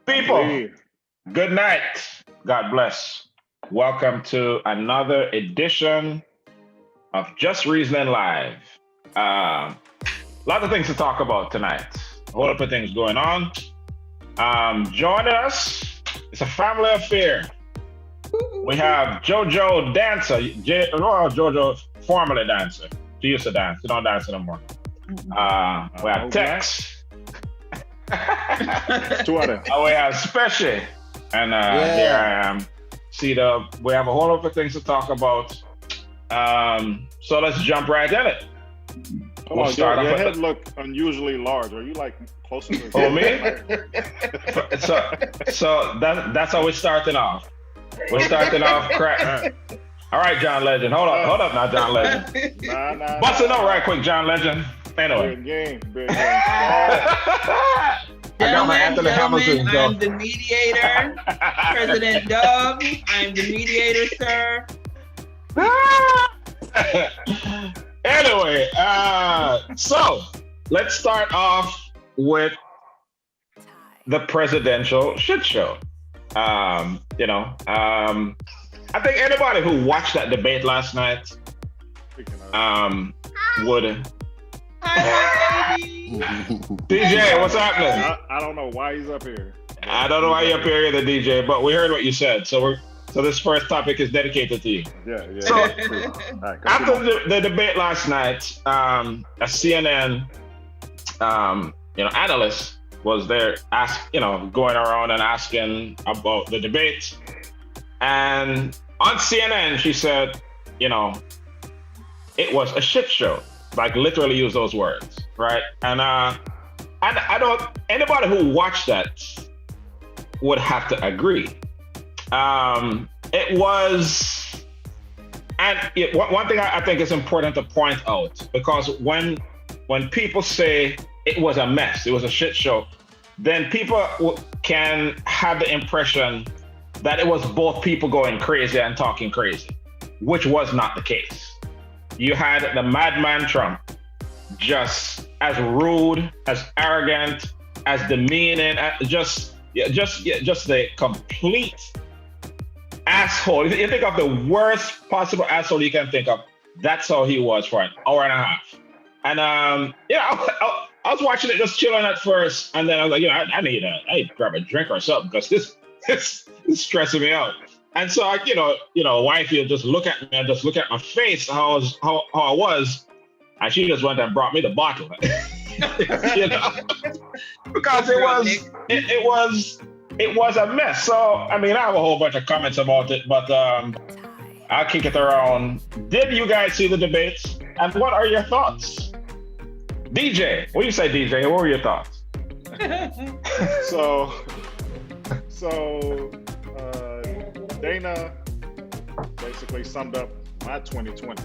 People, good night. God bless. Welcome to another edition of Just Reasoning Live. Lots of things to talk about tonight. A whole lot of things going on. Join us. It's a family affair. We have JoJo Dancer. JoJo, formerly dancer. She used to dance. She don't dance anymore. We have Tex. We have Special. And here I am. We have a whole lot of things to talk about. So let's jump right in it. Your head look unusually large. Are you like closer to Oh, me? so that's how we're starting off. We're starting off crack. All right, John Legend. Hold up now, John Legend. Bust it up right quick, John Legend. Anyway. Big game. I got my Anthony Hamilton. I'm the mediator. President Dub. I'm the mediator, sir. Anyway, so let's start off with the presidential shit show. I think anybody who watched that debate last night would. Hi, DJ, what's happening? I don't know why he's up here. I don't know why you're up here either, DJ, but we heard what you said. So this first topic is dedicated to you. Yeah. So after the debate last night, a CNN analyst was there going around and asking about the debate. And on CNN, she said, it was a shit show. Like literally use those words, right? And I don't. Anybody who watched that would have to agree. It was, and one thing I think is important to point out, because when people say it was a mess, it was a shit show, then people can have the impression that it was both people going crazy and talking crazy, which was not the case. You had the madman Trump, just as rude, as arrogant, as demeaning, just the complete asshole. If you think of the worst possible asshole you can think of, that's how he was for an hour and a half. And I was watching it just chilling at first, and then I was like, I need to grab a drink or something, because this is stressing me out. And so wifey would just look at me and just look at my face, how I was, and she just went and brought me the bottle. Because it was a mess. So I have a whole bunch of comments about it, but I'll kick it around. Did you guys see the debates? And what are your thoughts? DJ, what do you say, DJ? What were your thoughts? Dana basically summed up my 2020.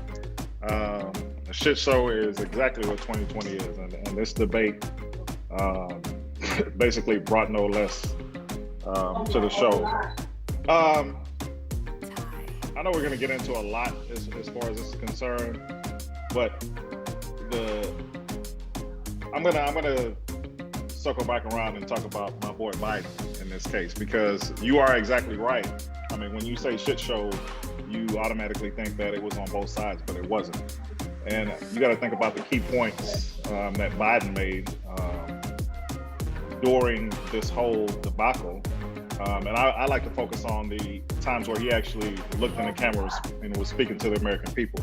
A shit show is exactly what 2020 is, and this debate basically brought no less to the show. I know we're going to get into a lot as far as this is concerned, but I'm gonna circle back around and talk about my boy Biden in this case, because you are exactly right. When you say shit show, you automatically think that it was on both sides, but it wasn't. And you got to think about the key points that Biden made during this whole debacle. And I like to focus on the times where he actually looked in the cameras and was speaking to the American people.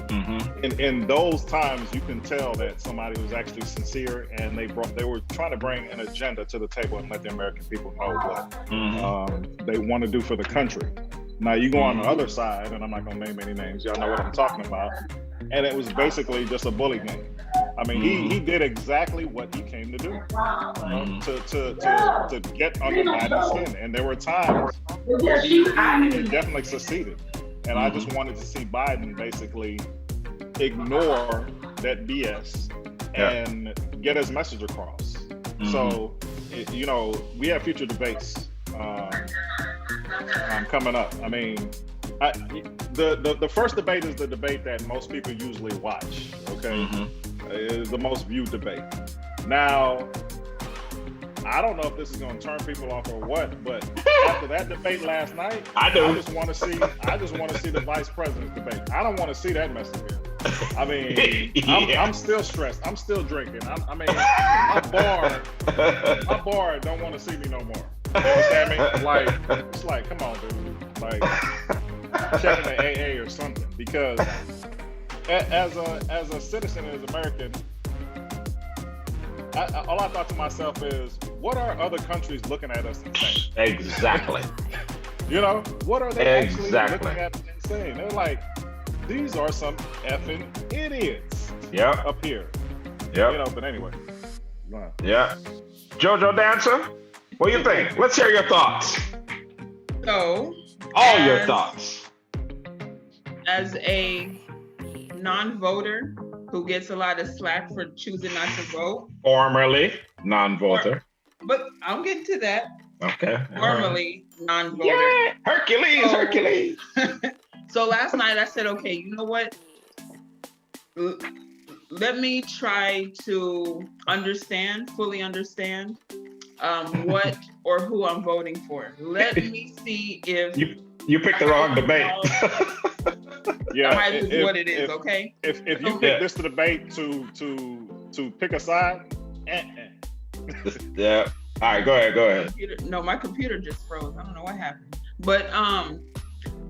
Mm-hmm. In those times, you can tell that somebody was actually sincere, and they were trying to bring an agenda to the table and let the American people know what they want to do for the country. Now you go on the other side, and I'm not going to name any names. Y'all know what I'm talking about. And it was basically just a bully game. He did exactly what he came to do, to get under Biden's skin. And there were times where he definitely succeeded. And I just wanted to see Biden basically ignore that BS and get his message across. So, we have future debates coming up. The first debate is the debate that most people usually watch, okay? It is the most viewed debate. Now, I don't know if this is going to turn people off or what, but after that debate last night, I do. I just want to see the vice president's debate. I don't want to see that mess again. I mean, I'm still stressed. I'm still drinking. My bar don't want to see me no more. You understand me? Like, it's like, come on, dude. Like, checking the AA or something. Because as a citizen, as an American, all I thought to myself is, what are other countries looking at us and saying? Exactly. You know, what are they actually looking at and saying? They're like, these are some effing idiots. Yep. Up here. Yep. You know, but anyway. Yeah. Jojo Dancer, what do you think? Let's hear your thoughts. So, all your thoughts. As a non-voter who gets a lot of slack for choosing not to vote. Formerly non-voter. But I'm getting to that. Okay. Formerly non-voter. Yeah, Hercules. So last night I said, okay, you know what? Let me try to fully understand what or who I'm voting for. Let me see if you picked the wrong debate. Yeah, that is what it is. Okay. If you pick this debate to pick a side, Yeah. All right, go ahead. No, my computer just froze. I don't know what happened. But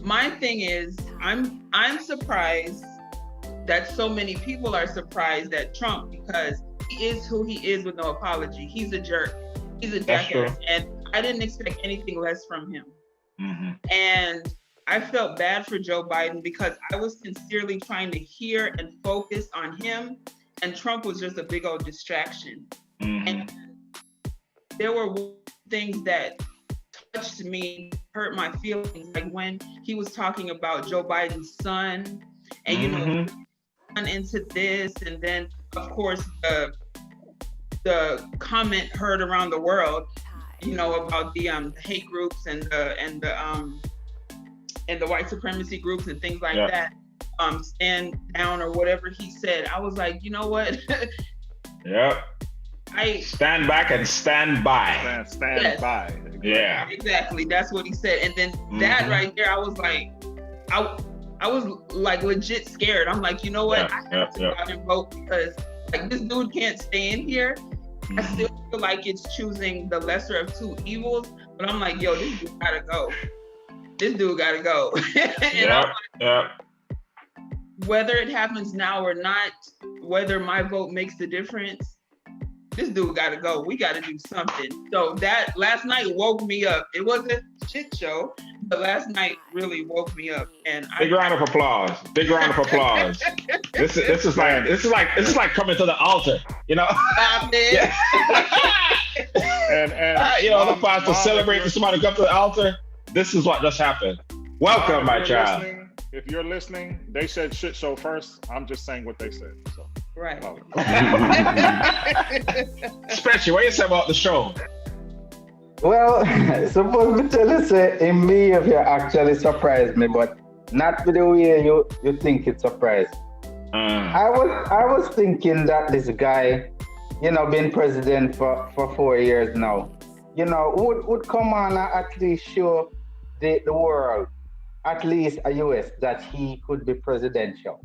my thing is, I'm surprised that so many people are surprised at Trump, because he is who he is with no apology. He's a jerk. He's a jackass, and I didn't expect anything less from him. Mm-hmm. And I felt bad for Joe Biden, because I was sincerely trying to hear and focus on him, and Trump was just a big old distraction. Mm-hmm. And there were things that touched me, hurt my feelings, like when he was talking about Joe Biden's son, and you know, into this, and then of course the comment heard around the world, you know, about the hate groups and the white supremacy groups and things like that. Stand down or whatever he said. I was like, you know what? Yep. I stand back and stand by. Stand by. Exactly. Yeah. Exactly. That's what he said. And then that right there, I was like legit scared. I'm like, you know what? I have to go out and vote, because like this dude can't stay in here. I still feel like it's choosing the lesser of two evils. But I'm like, yo, this dude gotta go. This dude gotta go. Whether it happens now or not, whether my vote makes the difference, this dude gotta go. We gotta do something. So that last night woke me up. It was a shit show, but last night really woke me up. And big round of applause. Big round of applause. This is like coming to the altar. You know. Yeah. and you know, the pastor celebrating somebody come to the altar. This is what just happened. Welcome, my child. If you're listening, they said shit show first. I'm just saying what they said. So. Right. Especially, what you say about the show? Well, suppose me tell you, say, in me, if you actually surprised me, but not the way you think it surprised. I was thinking that this guy, you know, been president for 4 years now, you know, would come on and at least show the world, at least a US, that he could be presidential.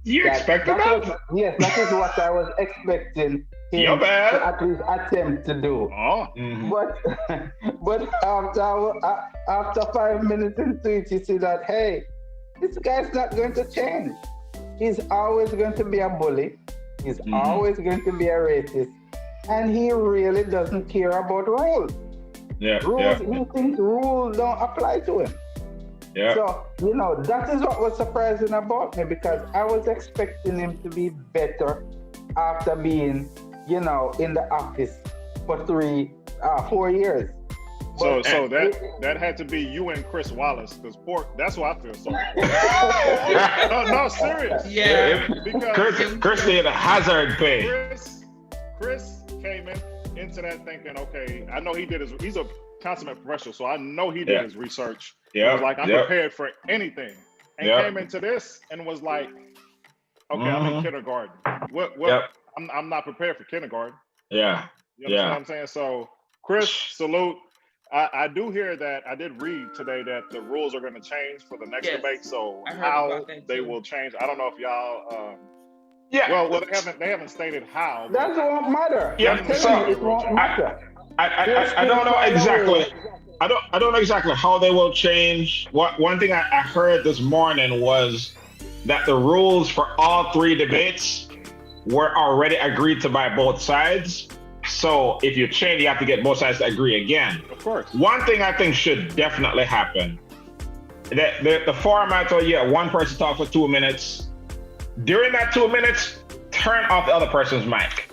You expected that? Yes, that is what I was expecting him to at least attempt to do. Oh. But after 5 minutes into it, you see that, hey, this guy's not going to change. He's always going to be a bully. He's always going to be a racist. And he really doesn't care about rules. He thinks rules don't apply to him. Yeah. So, you know, that is what was surprising about me, because I was expecting him to be better after being, you know, in the office for 4 years. So that had to be you and Chris Wallace, because that's why I feel sorry. No, serious. Yeah. Because Chris did a hazard pay. Chris came into that thinking, okay, I know he's a consummate professional, so I know he did his research. Yeah. Was like, I'm prepared for anything. And came into this and was like, okay, I'm in kindergarten. I'm not prepared for kindergarten. Yeah. You know what I'm saying? So Chris, salute. I do hear that. I did read today that the rules are going to change for the next debate. So how they will change, I don't know if y'all. Well, they haven't stated how. That won't matter. Yeah, so it won't matter. I don't know exactly. I don't know exactly how they will change. One thing I heard this morning was that the rules for all three debates were already agreed to by both sides. So if you change, you have to get both sides to agree again. Of course. One thing I think should definitely happen, that the format where one person talk for 2 minutes. During that 2 minutes, turn off the other person's mic.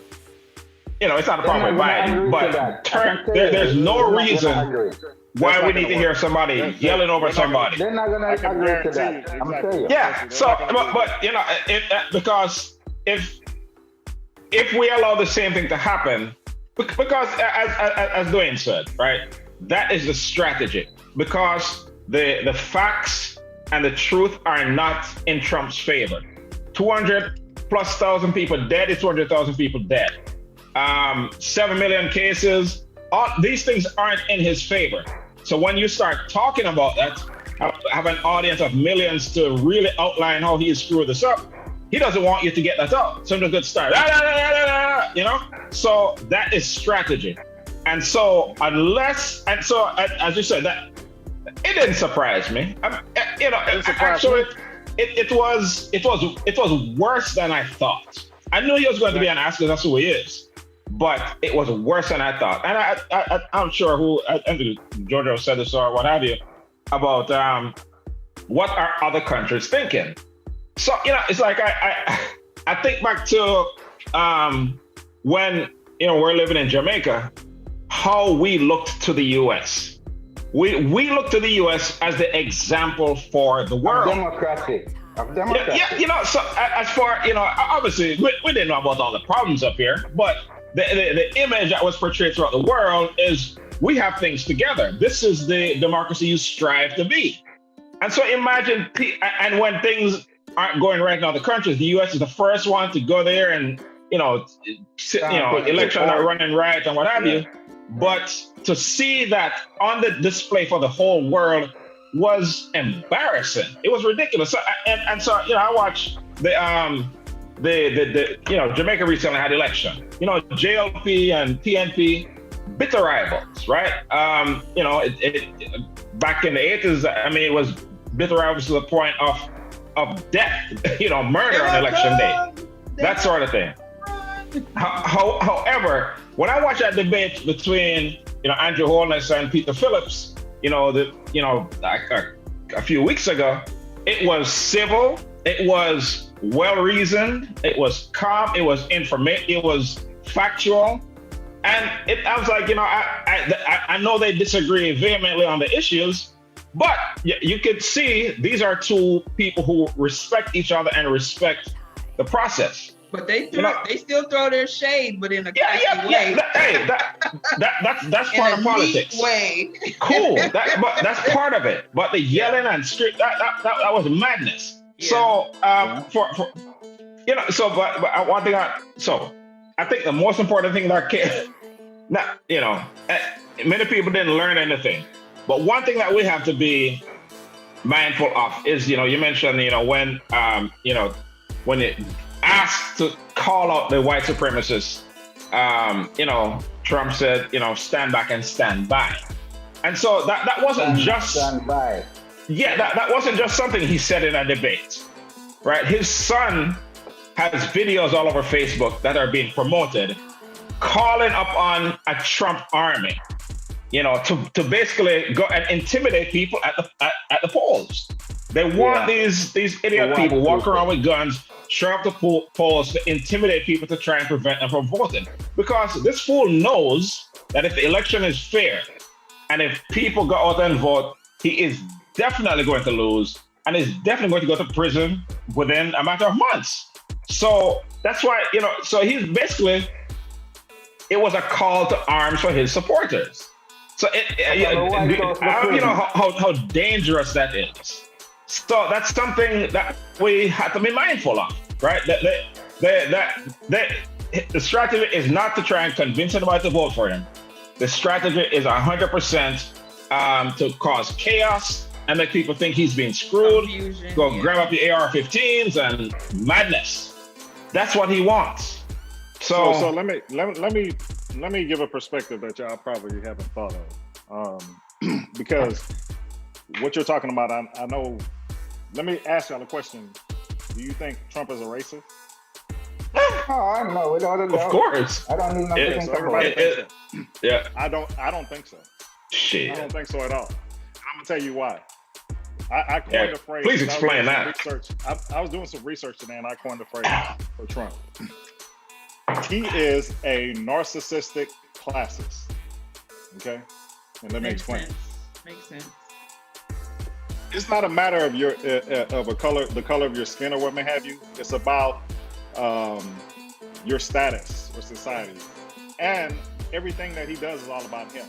It's not a problem with Biden, but there's no reason why we need to hear somebody yelling over somebody. They're not going to agree to that. I'm telling you. Yeah. So, but because if we allow the same thing to happen, because as Dwayne said, right, that is the strategy. Because the facts and the truth are not in Trump's favor. 200,000+ people dead is 200,000 people dead. 7 million cases. All these things aren't in his favor. So when you start talking about that, have an audience of millions to really outline how he screwed this up, he doesn't want you to get that out. So I'm just going to start, So that is strategy. And so as you said, that it didn't surprise me. Actually, it was worse than I thought. I knew he was going to be an ass because that's who he is. But it was worse than I thought. And I'm sure I think Jojo said this or what have you, about what are other countries thinking. So, it's like I think back to when, we're living in Jamaica, how we looked to the US. We look to the US as the example for the world. Democracy. Yeah, so as far, obviously we didn't know about all the problems up here, but the image that was portrayed throughout the world is we have things together. This is the democracy you strive to be. And so imagine, and when things aren't going right in other countries, the US is the first one to go there and, elections are running right and what have you. But to see that on the display for the whole world was embarrassing. It was ridiculous. So, so I watched Jamaica recently had election. JLP and PNP, bitter rivals, right? Back in the 80s, it was bitter rivals to the point of death, murder on election day, that sort of thing. However, when I watched that debate between Andrew Holness and Peter Phillips, a few weeks ago, it was civil, it was well-reasoned, it was calm, it was it was factual, and I was like, I know they disagree vehemently on the issues, but you could see these are two people who respect each other and respect the process. But they still throw their shade, but in a way. That's part of politics. Way. Cool. But that's part of it. But the yelling and screaming, that was madness. Yeah. So but one thing I think the most important thing many people didn't learn anything. But one thing that we have to be mindful of is, you mentioned, when it asked to call out the white supremacists, Trump said, stand back and stand by. And so that wasn't just stand by. Yeah, that wasn't just something he said in a debate, right? His son has videos all over Facebook that are being promoted, calling upon a Trump army, to basically go and intimidate people at the polls. They want these idiot people walking around with guns, show up the polls to intimidate people to try and prevent them from voting. Because this fool knows that if the election is fair and if people go out and vote, he is definitely going to lose and is definitely going to go to prison within a matter of months. So that's why, so he's basically, it was a call to arms for his supporters. So how dangerous that is. So that's something that we have to be mindful of, right? The strategy is not to try and convince anybody to vote for him. The strategy is 100% to cause chaos and make people think he's being screwed. Confusion, Go grab up your AR-15s and madness. That's what he wants. So let me give a perspective that y'all probably haven't thought of, because what you're talking about, I know. Let me ask y'all a question. Do you think Trump is a racist? Oh, no, without a doubt. Of course. I don't even think So everybody thinks so. Yeah. I don't think so. Shit. I don't think so at all. I'm gonna tell you why. I coined a phrase. Please explain that. I was doing some research today, and I coined a phrase for Trump. He is a narcissistic classist. Okay, and let me explain. Makes sense. It's not a matter of your the color of your skin or what may have you. It's about your status or society, and everything that he does is all about him.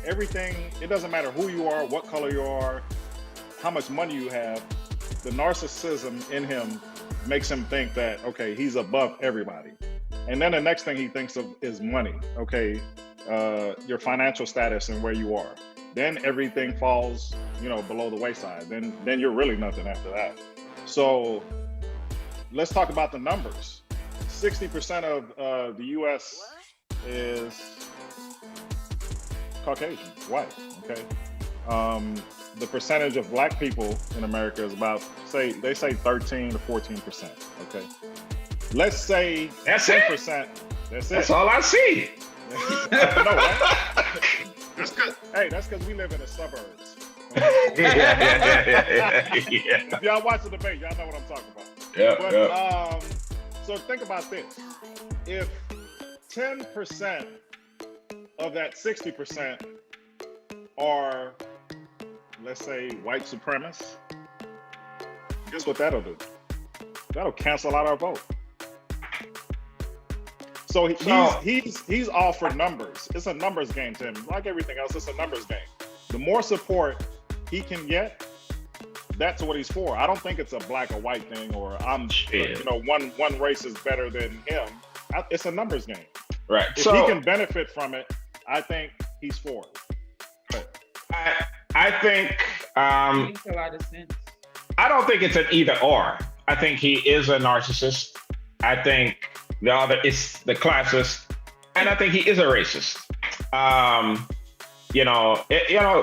Everything. It doesn't matter who you are, what color you are, how much money you have. The narcissism in him makes him think that, okay, he's above everybody. And then the next thing he thinks of is money. Okay, your financial status and where you are. Then everything falls, below the wayside. Then you're really nothing after that. So let's talk about the numbers. 60% of the U.S. is Caucasian, white. Okay. The percentage of black people in America is about, they say 13 to 14%. Okay. Let's say that's 10%. That's all I see. No, right? That's because we live in the suburbs. Okay? Yeah. If y'all watch the debate, y'all know what I'm talking about. Yeah. So think about this. If 10% of that 60% are, let's say, white supremacists, guess what that'll do? That'll cancel out our vote. So he's all for numbers. It's a numbers game to him. Like everything else, it's a numbers game. The more support he can get, that's what he's for. I don't think it's a black or white thing, or one race is better than him. It's a numbers game. Right. If he can benefit from it, I think he's for it. I think makes a lot of sense. I don't think it's an either or. I think he is a narcissist. I think the other is the classist, and I think he is a racist.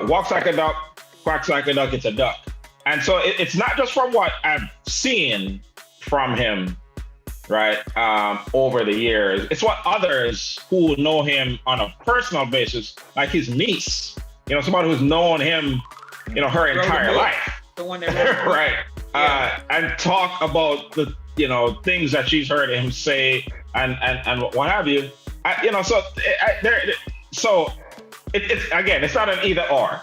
Walks like a duck, quacks like a duck. It's a duck, and so it's not just from what I've seen from him, right? Over the years, it's what others who know him on a personal basis, like his niece, somebody who's known him, her entire life. The one that right. Yeah. And talk about the things that she's heard him say and what have you. It's not an either or.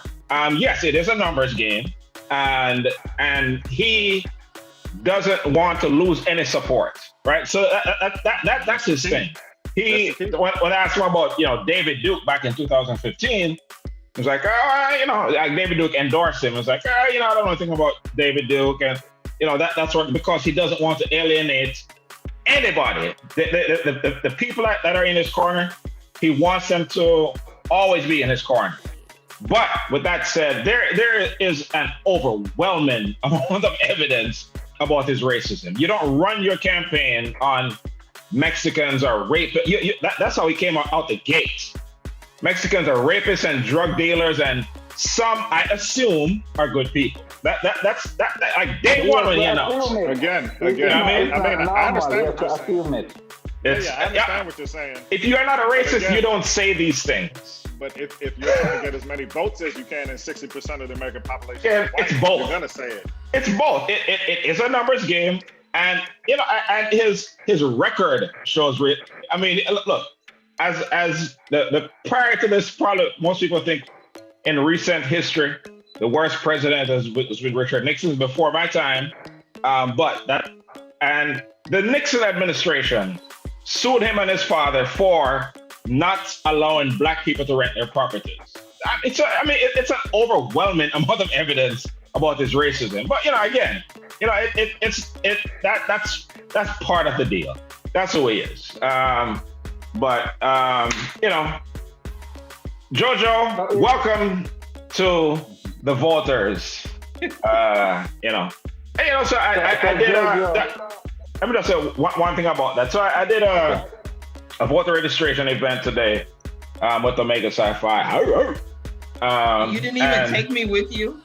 Yes, it is a numbers game, and he doesn't want to lose any support, right? So that's his thing. When I asked him about David Duke back in 2015, he was like, like David Duke endorsed him. He was like, I don't know anything about David Duke, and that's what, because he doesn't want to alienate anybody. The people that are in his corner, he wants them to always be in his corner. But with that said, there is an overwhelming amount of evidence about his racism. You don't run your campaign on Mexicans are rapists. That's how he came out the gate. Mexicans are rapists and drug dealers, and some, I assume, are good people. That's like day one when Again. I understand what you're saying. I understand what you're saying. If you are not a racist, you don't say these things. But if you're trying to get as many votes as you can, and 60% of the American population, it's both. You're gonna say it. It's both. It is a numbers game, and and his record shows. Look, as the prior to this, probably most people think in recent history, the worst president was with Richard Nixon before my time. But the Nixon administration sued him and his father for not allowing black people to rent their properties. It's an overwhelming amount of evidence about his racism. But that's part of the deal. That's who he is. Jojo, welcome to the voters. You know, and, you know, so I did. Let me just say one thing about that. So I did a voter registration event today with Omega Sci-Fi. You didn't even take me with you.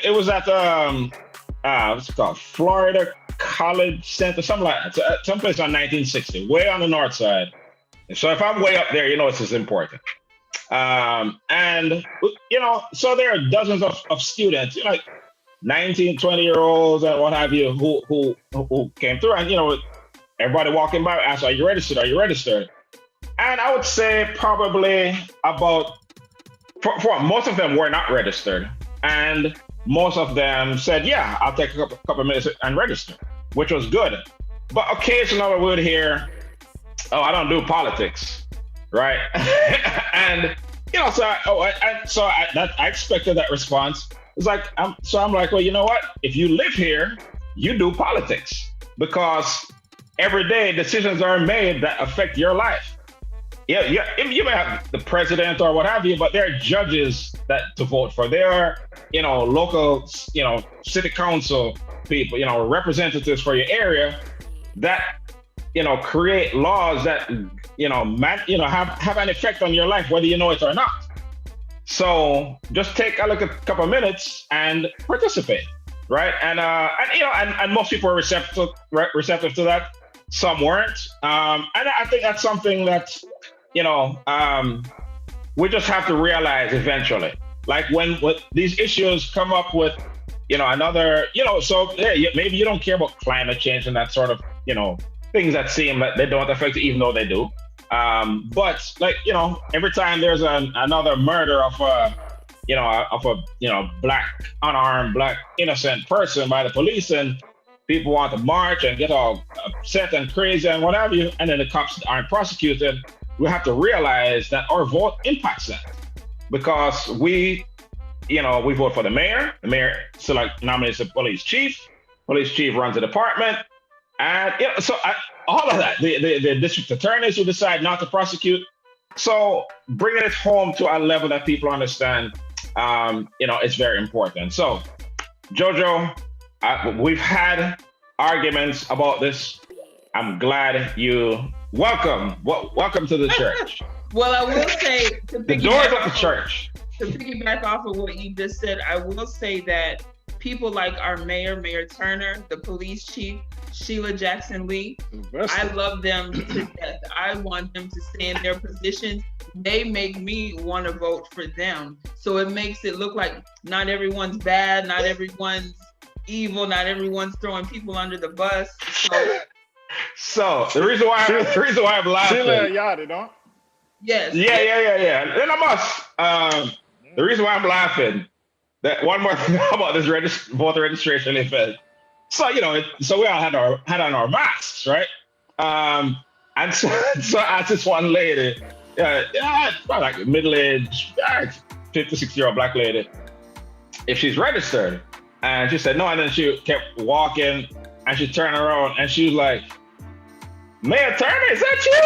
It was at what's it called? Florida College Center, something like that. Someplace on 1960, way on the north side. So if I'm way up there, you know it's important. And you know, so there are dozens of students, you know, like 19, 20-year-olds and what have you, who came through, and you know, everybody walking by asked, "Are you registered? Are you registered?" And I would say probably about for most of them were not registered, and most of them said, "Yeah, I'll take a couple of minutes and register," which was good. But occasionally we would hear, "Oh, I don't do politics," right? And you know, so I expected that response. It's like I'm like, well, you know what? If you live here, you do politics, because every day decisions are made that affect your life. Yeah, you may have the president or what have you, but there are judges to vote for. There are, you know, local, you know, city council people, you know, representatives for your area that, you know, create laws that, you know, have an effect on your life, whether you know it or not. So just take a look at a couple of minutes and participate, right? And you know, and most people are receptive to that. Some weren't, and I think that's something that, you know, we just have to realize eventually. Like when these issues come up with, you know, another, you know, so yeah, maybe you don't care about climate change and that sort of, you know, things that seem like they don't affect you, even though they do. But like, you know, every time there's another murder of a black, unarmed, black, innocent person by the police, and people want to march and get all upset and crazy and what have you, and then the cops aren't prosecuted, we have to realize that our vote impacts that, because we vote for the mayor nominates the police chief runs the department, and you know, so all of that, the district attorneys who decide not to prosecute. So bringing it home to a level that people understand, you know, it's very important. So Jojo, we've had arguments about this. I'm glad you welcome to the church. Well, I will say, the doors of the church. To piggyback off of what you just said, I will say that people like our Mayor Turner, the police chief, Sheila Jackson Lee, I love them to death. I want them to stay in their positions. They make me want to vote for them. So it makes it look like not everyone's bad, not everyone's evil, not everyone's throwing people under the bus. So the reason why I'm laughing. Sheila Yachty, don't? Yes. Yeah. Then I must. The reason why I'm laughing, that one more thing about this voter registration event. So, you know, so we all had on our masks, right? And so I asked this one lady, probably like middle-aged, 50-60-year-old black lady, if she's registered. And she said no, and then she kept walking, and she turned around, and she was like, "Mayor Turner, is that you?"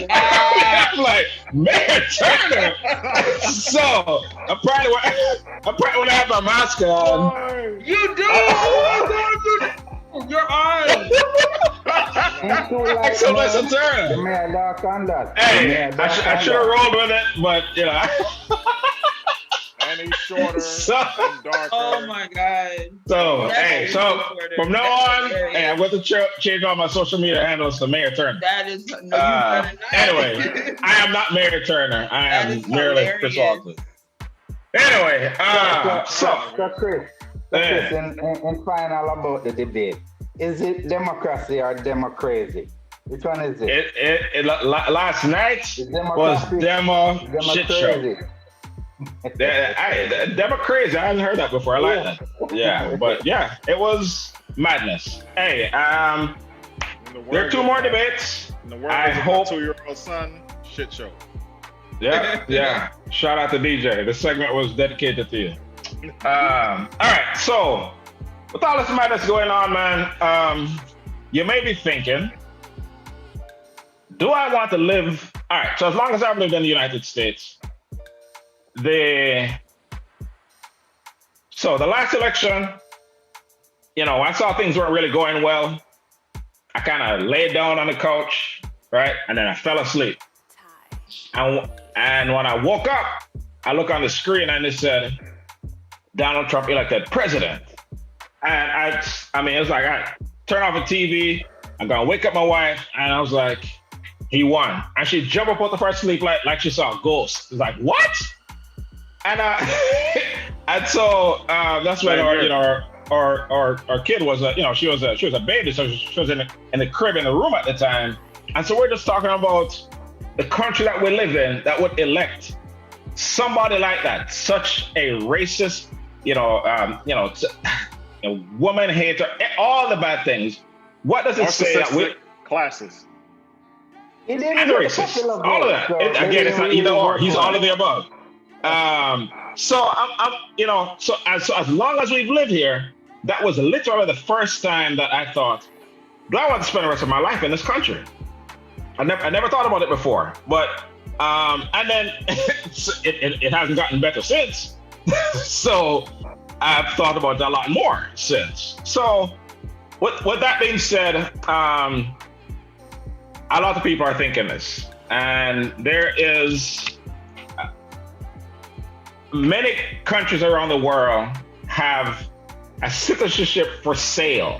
I'm like, "Mayor Turner." So I'm probably when I have my mask on. You do. Your eyes. Excellent Turner. Hey, I should have rolled with it, but you know. And he's shorter and darker. Oh my God. So, hey, so from now on, hey, I'm going to change all my social media handles to Mayor Turner. That is, no, you better not. Anyway, I am not Mayor Turner. I am merely Chris Walton. Anyway, so Chris, in final about the debate, is it democracy or democracy? Which one is it? Last night was demo shit show. Demo crazy. I hadn't heard that before. I like that. Yeah, but yeah, it was madness. Hey, there are two more debates. I hope. 2-year-old son, shit show. Yeah. Shout out to DJ. This segment was dedicated to you. All right, so with all this madness going on, man, you may be thinking, do I want to live? All right, so as long as I've lived in the United States, the last election, I saw things weren't really going well. I kind of laid down on the couch, right? And then I fell asleep. And when I woke up, I looked on the screen and it said, Donald Trump elected president. And I mean, it was like, I turned off the TV, I'm gonna wake up my wife, and I was like, he won. And she jumped up out of her sleep like she saw a ghost. It's like, what? And and so that's when our kid was she was a baby, so she was in the crib in the room at the time. And so we're just talking about the country that we live in that would elect somebody like that, such a racist, woman hater, all the bad things. What does it say that we classes? He didn't and racist, all of that. Again, it's not either or. He's all of the above. So so as long as we've lived here, that was literally the first time that I thought, do I want to spend the rest of my life in this country? I never thought about it before, but and then it hasn't gotten better since. So I've thought about that a lot more since. So with that being said, a lot of people are thinking this, and there is many countries around the world have a citizenship for sale,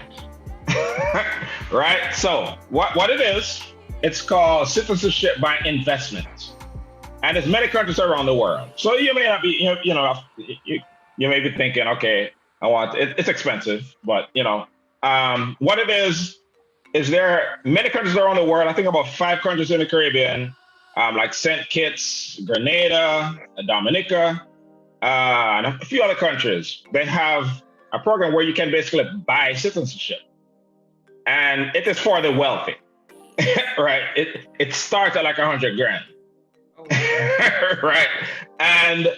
right? So what it is, it's called citizenship by investment, and there's many countries around the world. So you may not be, you may be thinking, okay, I want it. It's expensive, but what it is there many countries around the world. I think about 5 countries in the Caribbean, like St. Kitts, Grenada, Dominica, and a few other countries. They have a program where you can basically buy citizenship, and it is for the wealthy. Right? It starts at like $100,000. Oh. Right? And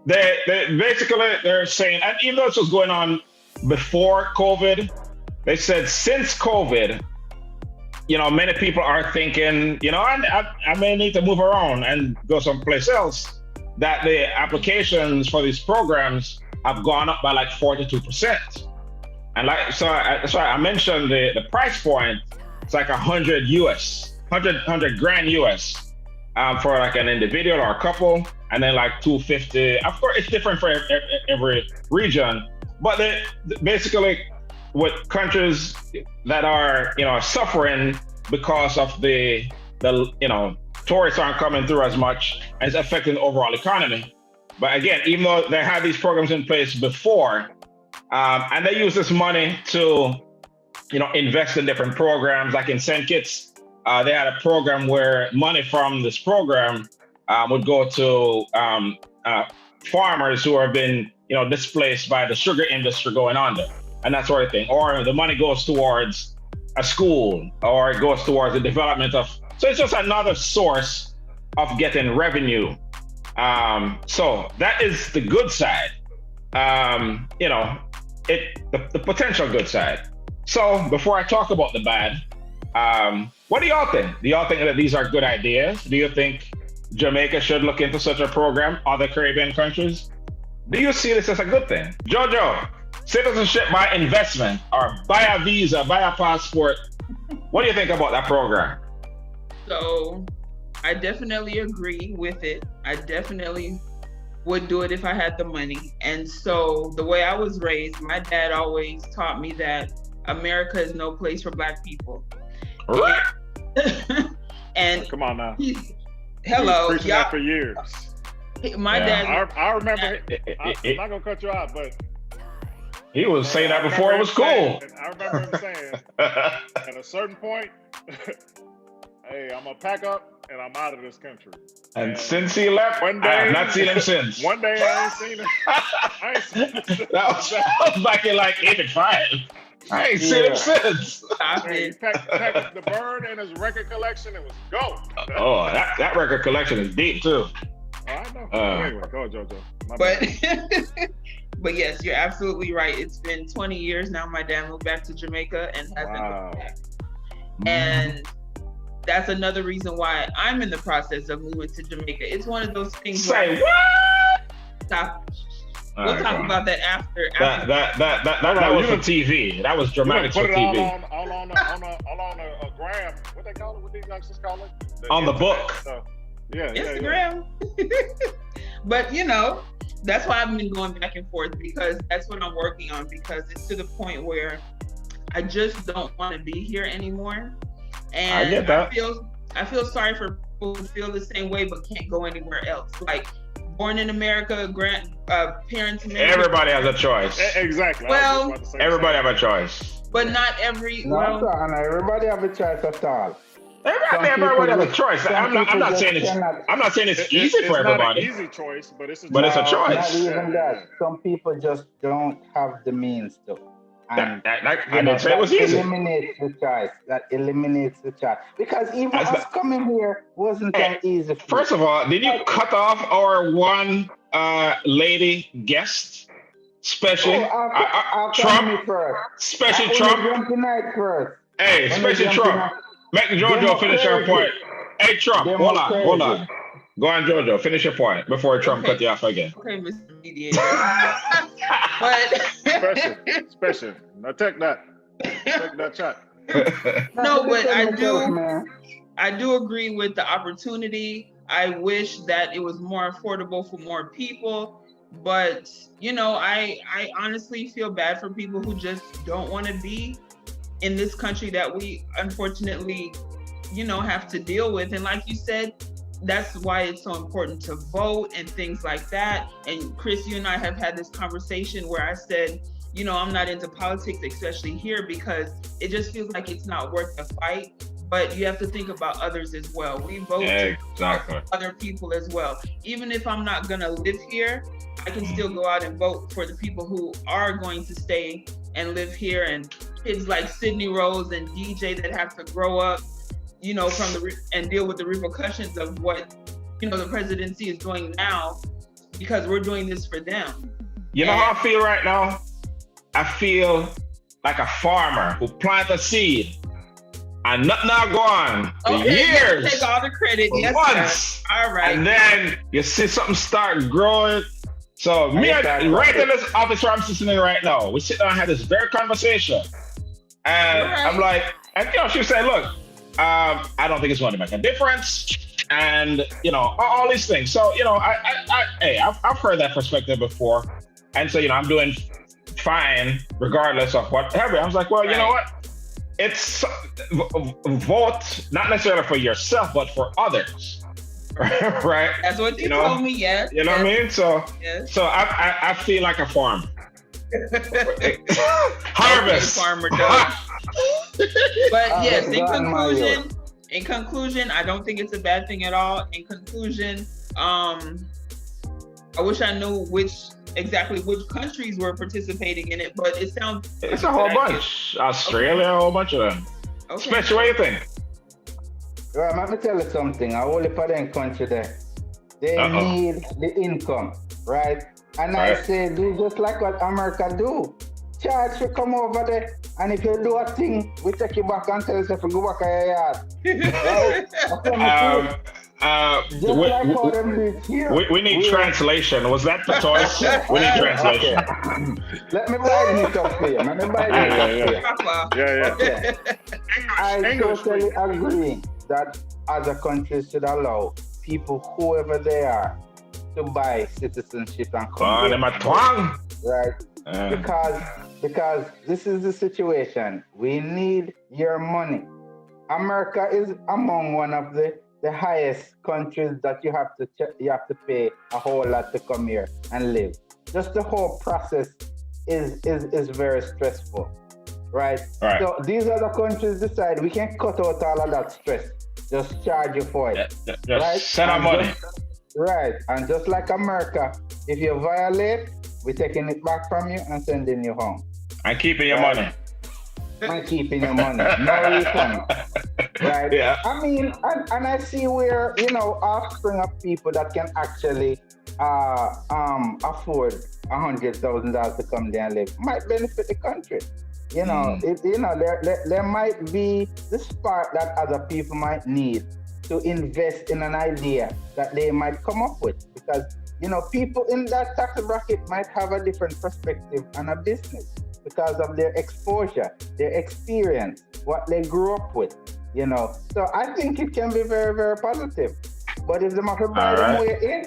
they're saying, and even though this was going on before COVID, they said since COVID, many people are thinking, I may need to move around and go someplace else, that the applications for these programs have gone up by like 42%. And that's why I mentioned the price point. It's like $100,000 US for like an individual or a couple, and then like $250. Of course, it's different for every region, but basically with countries that are suffering because of the tourists aren't coming through as much, and it's affecting the overall economy. But again, even though they had these programs in place before, and they use this money to invest in different programs, like in St. Kitts, they had a program where money from this program would go to farmers who have been displaced by the sugar industry going under, and that sort of thing. Or the money goes towards a school, or it goes towards the development of. So it's just another source of getting revenue. So that is the good side. The potential good side. So before I talk about the bad, what do y'all think? Do y'all think that these are good ideas? Do you think Jamaica should look into such a program? Other Caribbean countries? Do you see this as a good thing? Jojo, citizenship by investment, or buy a visa, buy a passport. What do you think about that program? So I definitely agree with it. I definitely would do it if I had the money. And so the way I was raised, my dad always taught me that America is no place for Black people. Right. And come on now. Hello. Preaching that for years. My dad. I remember. I'm not gonna cut you out, but he was saying that before it was cool. I remember him saying, at a certain point, hey, I'm gonna pack up and I'm out of this country. And since he left, one day, I have not seen him since. One day I ain't seen him. That was back in like 85. I ain't seen him since. He packed the bird and his record collection and was go. Oh, that record collection is deep too. Oh, I know. Anyway, go Jojo. But yes, you're absolutely right. It's been 20 years now. My dad moved back to Jamaica and hasn't looked back. And that's another reason why I'm in the process of moving to Jamaica. It's one of those things. Say what? Stop. We'll talk about that after. That was for TV. That was dramatic for TV. All on a gram. What they call it? What these youngsters call it? On the book. Yeah, Instagram. Yeah. But you know, that's why I've been going back and forth, because that's what I'm working on, because it's to the point where I just don't want to be here anymore. And I get that. I feel sorry for people who feel the same way but can't go anywhere else. Like, born in America, parents in America. Everybody has a choice. Exactly. Well, everybody have a choice. But not every. Everybody have a choice at all. Everybody has a choice. I'm not saying it's easy for everybody. Not an easy choice, but it's a choice. Not even that. Some people just don't have the means to. And I didn't say it was easy. That eliminates the choice. Because even us coming here wasn't that easy. First of all, did you cut off our one lady guest? Especially Trump. Especially Trump. Hey, especially Trump. Make Jojo finish her point. Hey, Trump, hold on. Go on, Jojo, finish your point before Trump cut you off again. Okay, Mr. Mediator. But special. Now take that. Take that shot. No, but I do agree with the opportunity. I wish that it was more affordable for more people. But, you know, I honestly feel bad for people who just don't want to be in this country that we unfortunately, you know, have to deal with. And like you said, that's why it's so important to vote and things like that. And Chris, you and I have had this conversation where I said, you know, I'm not into politics, especially here, because it just feels like it's not worth the fight. But you have to think about others as well. We vote for other people as well. Even if I'm not gonna live here, I can still go out and vote for the people who are going to stay and live here. And kids like Sydney Rose and DJ that have to grow up, you know, and deal with the repercussions of what, you know, the presidency is doing now, because we're doing this for them. You know how I feel right now? I feel like a farmer who planted a seed and nothing now go on for years. Take all the credit. Yes, months. Sir. All right. And then you see something start growing. So right in this office where I'm sitting in right now, we sit down and have this very conversation. And I'm like, and you know, she said, look, I don't think it's going to make a difference. And, you know, all these things. So, you know, I've heard that perspective before. And so, you know, I'm doing fine regardless of whatever. I was like, well, you know what? It's vote, not necessarily for yourself, but for others. Right? That's what you told me, yes. You know what I mean? So, so I feel like a farmer. Harvest. Okay, farmer does. But yes, in conclusion, I don't think it's a bad thing at all. In conclusion, I wish I knew exactly which countries were participating in it, but it sounds... It's a whole bunch. Australia, a whole bunch of them. Okay. Special, what do you think? Well, let me tell you something. I only for them country there. They need the income, right? And I say, do just like what America do. Charge to come over there, and if you do a thing, we take you back and tell you to go back to your yard. Right? We need translation. Was that the choice? We need translation. Okay. Let me buy it up for you. I totally agree that other countries should allow people, whoever they are, to buy citizenship and come here. Right? Because this is the situation. We need your money. America is among one of the highest countries that you have to pay a whole lot to come here and live. Just the whole process is very stressful, right? So these other countries decide we can cut out all of that stress. Just charge you for it. Just send our money. Right, and just like America, if you violate, we're taking it back from you and sending you home. And keeping your money. And keeping your money. No refund. Right? Yeah. I mean, and I see where, you know, offspring of people that can actually afford $100,000 to come there and live might benefit the country. You know, there might be the spark that other people might need to invest in an idea that they might come up with, because people in that tax bracket might have a different perspective on a business because of their exposure, their experience, what they grew up with. So I think it can be very, very positive. But if the market buy them way in,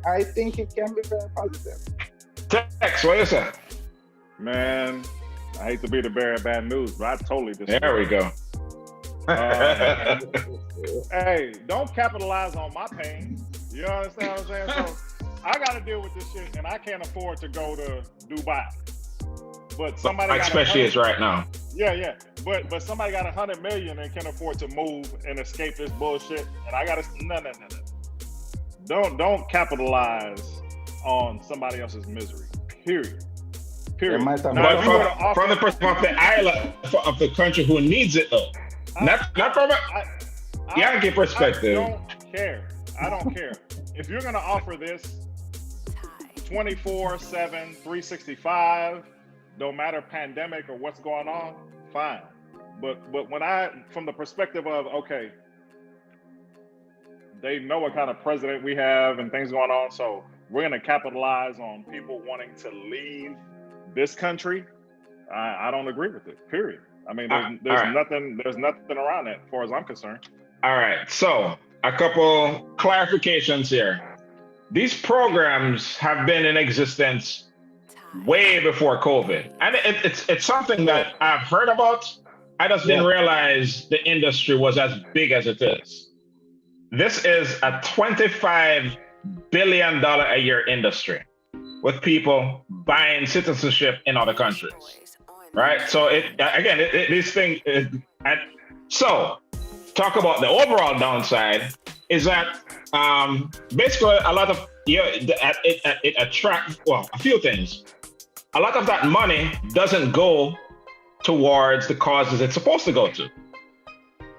I think it can be very positive. Tex, what you say? Man, I hate to be the bearer of bad news, but I totally disagree. There we go. Hey, don't capitalize on my pain. You understand what I'm saying? So I got to deal with this shit, and I can't afford to go to Dubai. But somebody like especially is right now. Yeah. But somebody got 100 million and can afford to move and escape this bullshit, and I got to no. Don't capitalize on somebody else's misery. Period. Now, from the perspective of the island of the country who needs it, though. Not from a Yankee perspective. I don't care. If you're going to offer this 24/7, 365, no matter pandemic or what's going on, fine. But when from the perspective of, okay, they know what kind of president we have and things going on, so we're going to capitalize on people wanting to leave this country, I don't agree with it, period. I mean, there's nothing around that as far as I'm concerned. All right, so a couple clarifications here. These programs have been in existence way before COVID, and it's something that I've heard about. I just didn't realize the industry was as big as it is. This is a $25 billion a year industry with people buying citizenship in other countries, right? So this thing is, and so talk about the overall downside is that basically a lot of it attracts a few things. A lot of that money doesn't go towards the causes it's supposed to go to.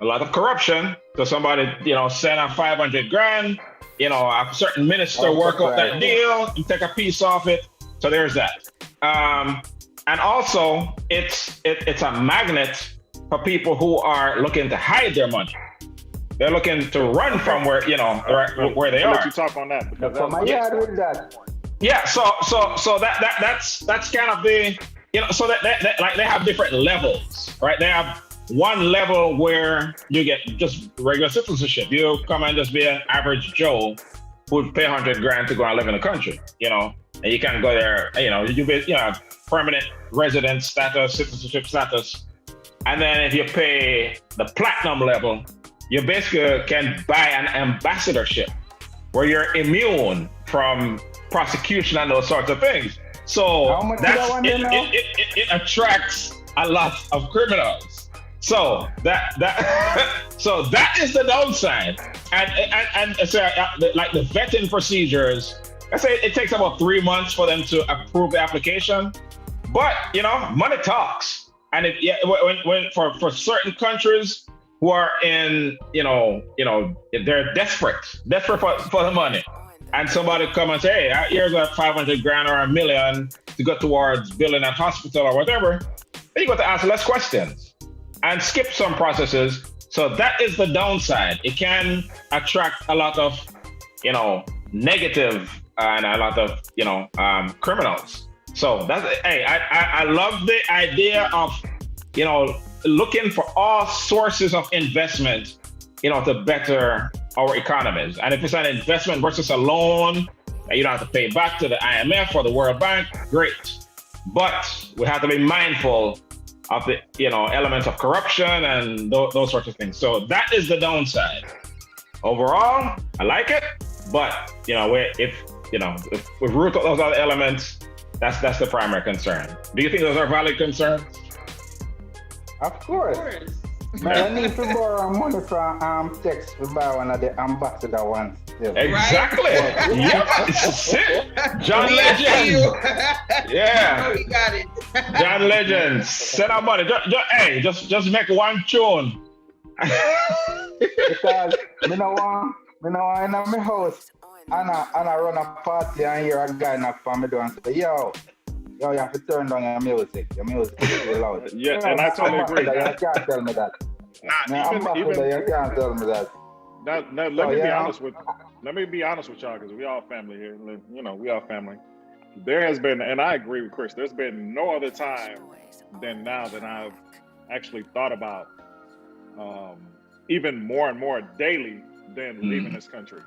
A lot of corruption. So somebody send a 500 grand. A certain minister work out that deal and take a piece off it. So there's that. And also, it's a magnet for people who are looking to hide their money. They're looking to run from where where they are. Let you talk on that. With that. Yeah. So that's kind of the so that like they have different levels, right? They have one level where you get just regular citizenship. You come and just be an average Joe who would pay 100 grand to go and live in the country, and you can go there, you be, permanent resident status, citizenship status. And then if you pay the platinum level, you basically can buy an ambassadorship where you're immune from prosecution and those sorts of things. So it attracts a lot of criminals. So that is the downside, and so like the vetting procedures. I say it takes about 3 months for them to approve the application, but money talks, and when for certain countries who are in they're desperate for the money, and somebody come and say, hey, here's a 500 grand or $1 million to go towards building a hospital or whatever, then you got to ask less questions and skip some processes. So that is the downside. It can attract a lot of, negative and a lot of, criminals. So that's, hey, I love the idea of, looking for all sources of investment, to better our economies. And if it's an investment versus a loan that you don't have to pay back to the IMF or the World Bank, great. But we have to be mindful of the elements of corruption and those sorts of things. So that is the downside. Overall, I like it, but if we root out those other elements, that's the primary concern. Do you think those are valid concerns? Of course. Man, I need to borrow money from Tex to buy one of the ambassador ones. Exactly. Right? Yep. John Legend. Yeah. We got it. John Legend. Send our money. Just make one tune. Because me no want in my house and I run a party and hear a guy knock on my door and say, yo, Yo, you have to turn down your music. Your music is too loud. Yeah, and I totally agree. You can't tell me that. You can't tell me that. Now, let me be honest with y'all, because we all family here. You know, we all family. There has been, and I agree with Chris, there's been no other time than now that I've actually thought about even more and more daily than leaving this country.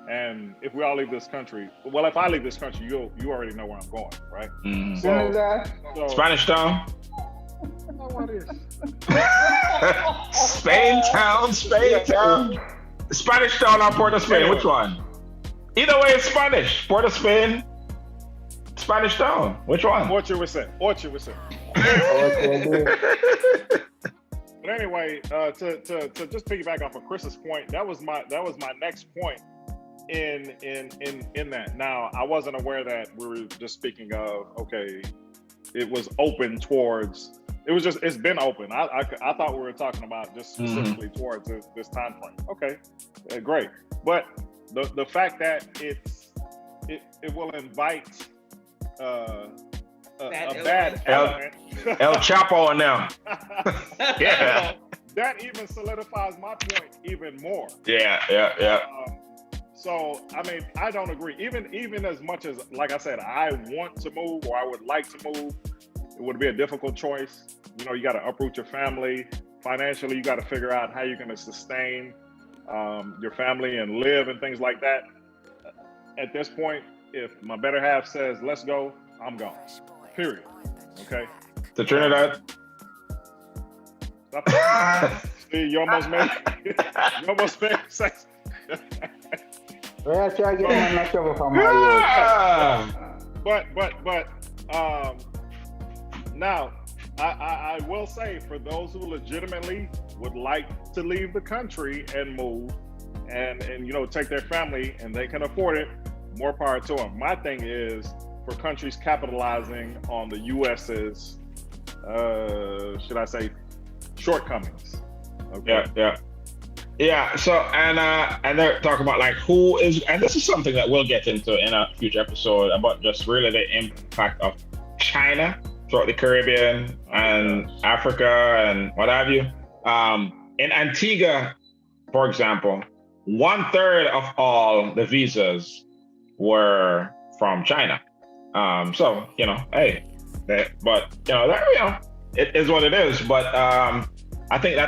And if we all leave this country, well, if I leave this country, you already know where I'm going, right? So, Spanish Town. What is? Spain Town. Spanish Town or Port of Spain? Which one? Either way, it's Spanish. Port of Spain, Spanish Town. Which one? Orchard was it. But anyway, to just piggyback off of Chris's point, that was my next point in that. Now, I wasn't aware that we were just speaking of, okay, it was open towards, it's been open. I thought we were talking about just specifically towards this time frame. Okay, great. But the fact that it will invite a bad element. El Chapo now. Yeah. That even solidifies my point even more. Yeah. So, I mean, I don't agree. Even as much as, like I said, I want to move or I would like to move, it would be a difficult choice. You know, you got to uproot your family. Financially, you got to figure out how you're going to sustain your family and live and things like that. At this point, if my better half says, let's go, I'm gone. Period. Okay? To Trinidad? See, you almost made sense. Well, try getting in that trouble from my But now I will say, for those who legitimately would like to leave the country and move and you know, take their family and they can afford it, more power to them. My thing is for countries capitalizing on the US's should I say shortcomings. Okay. Yeah, so and they're talking about like who is, and this is something that we'll get into in a future episode about just really the impact of China throughout the Caribbean and Africa and what have you. In Antigua, for example, 1/3 of all the visas were from China. So you know, hey, but you know, it is what it is. But I think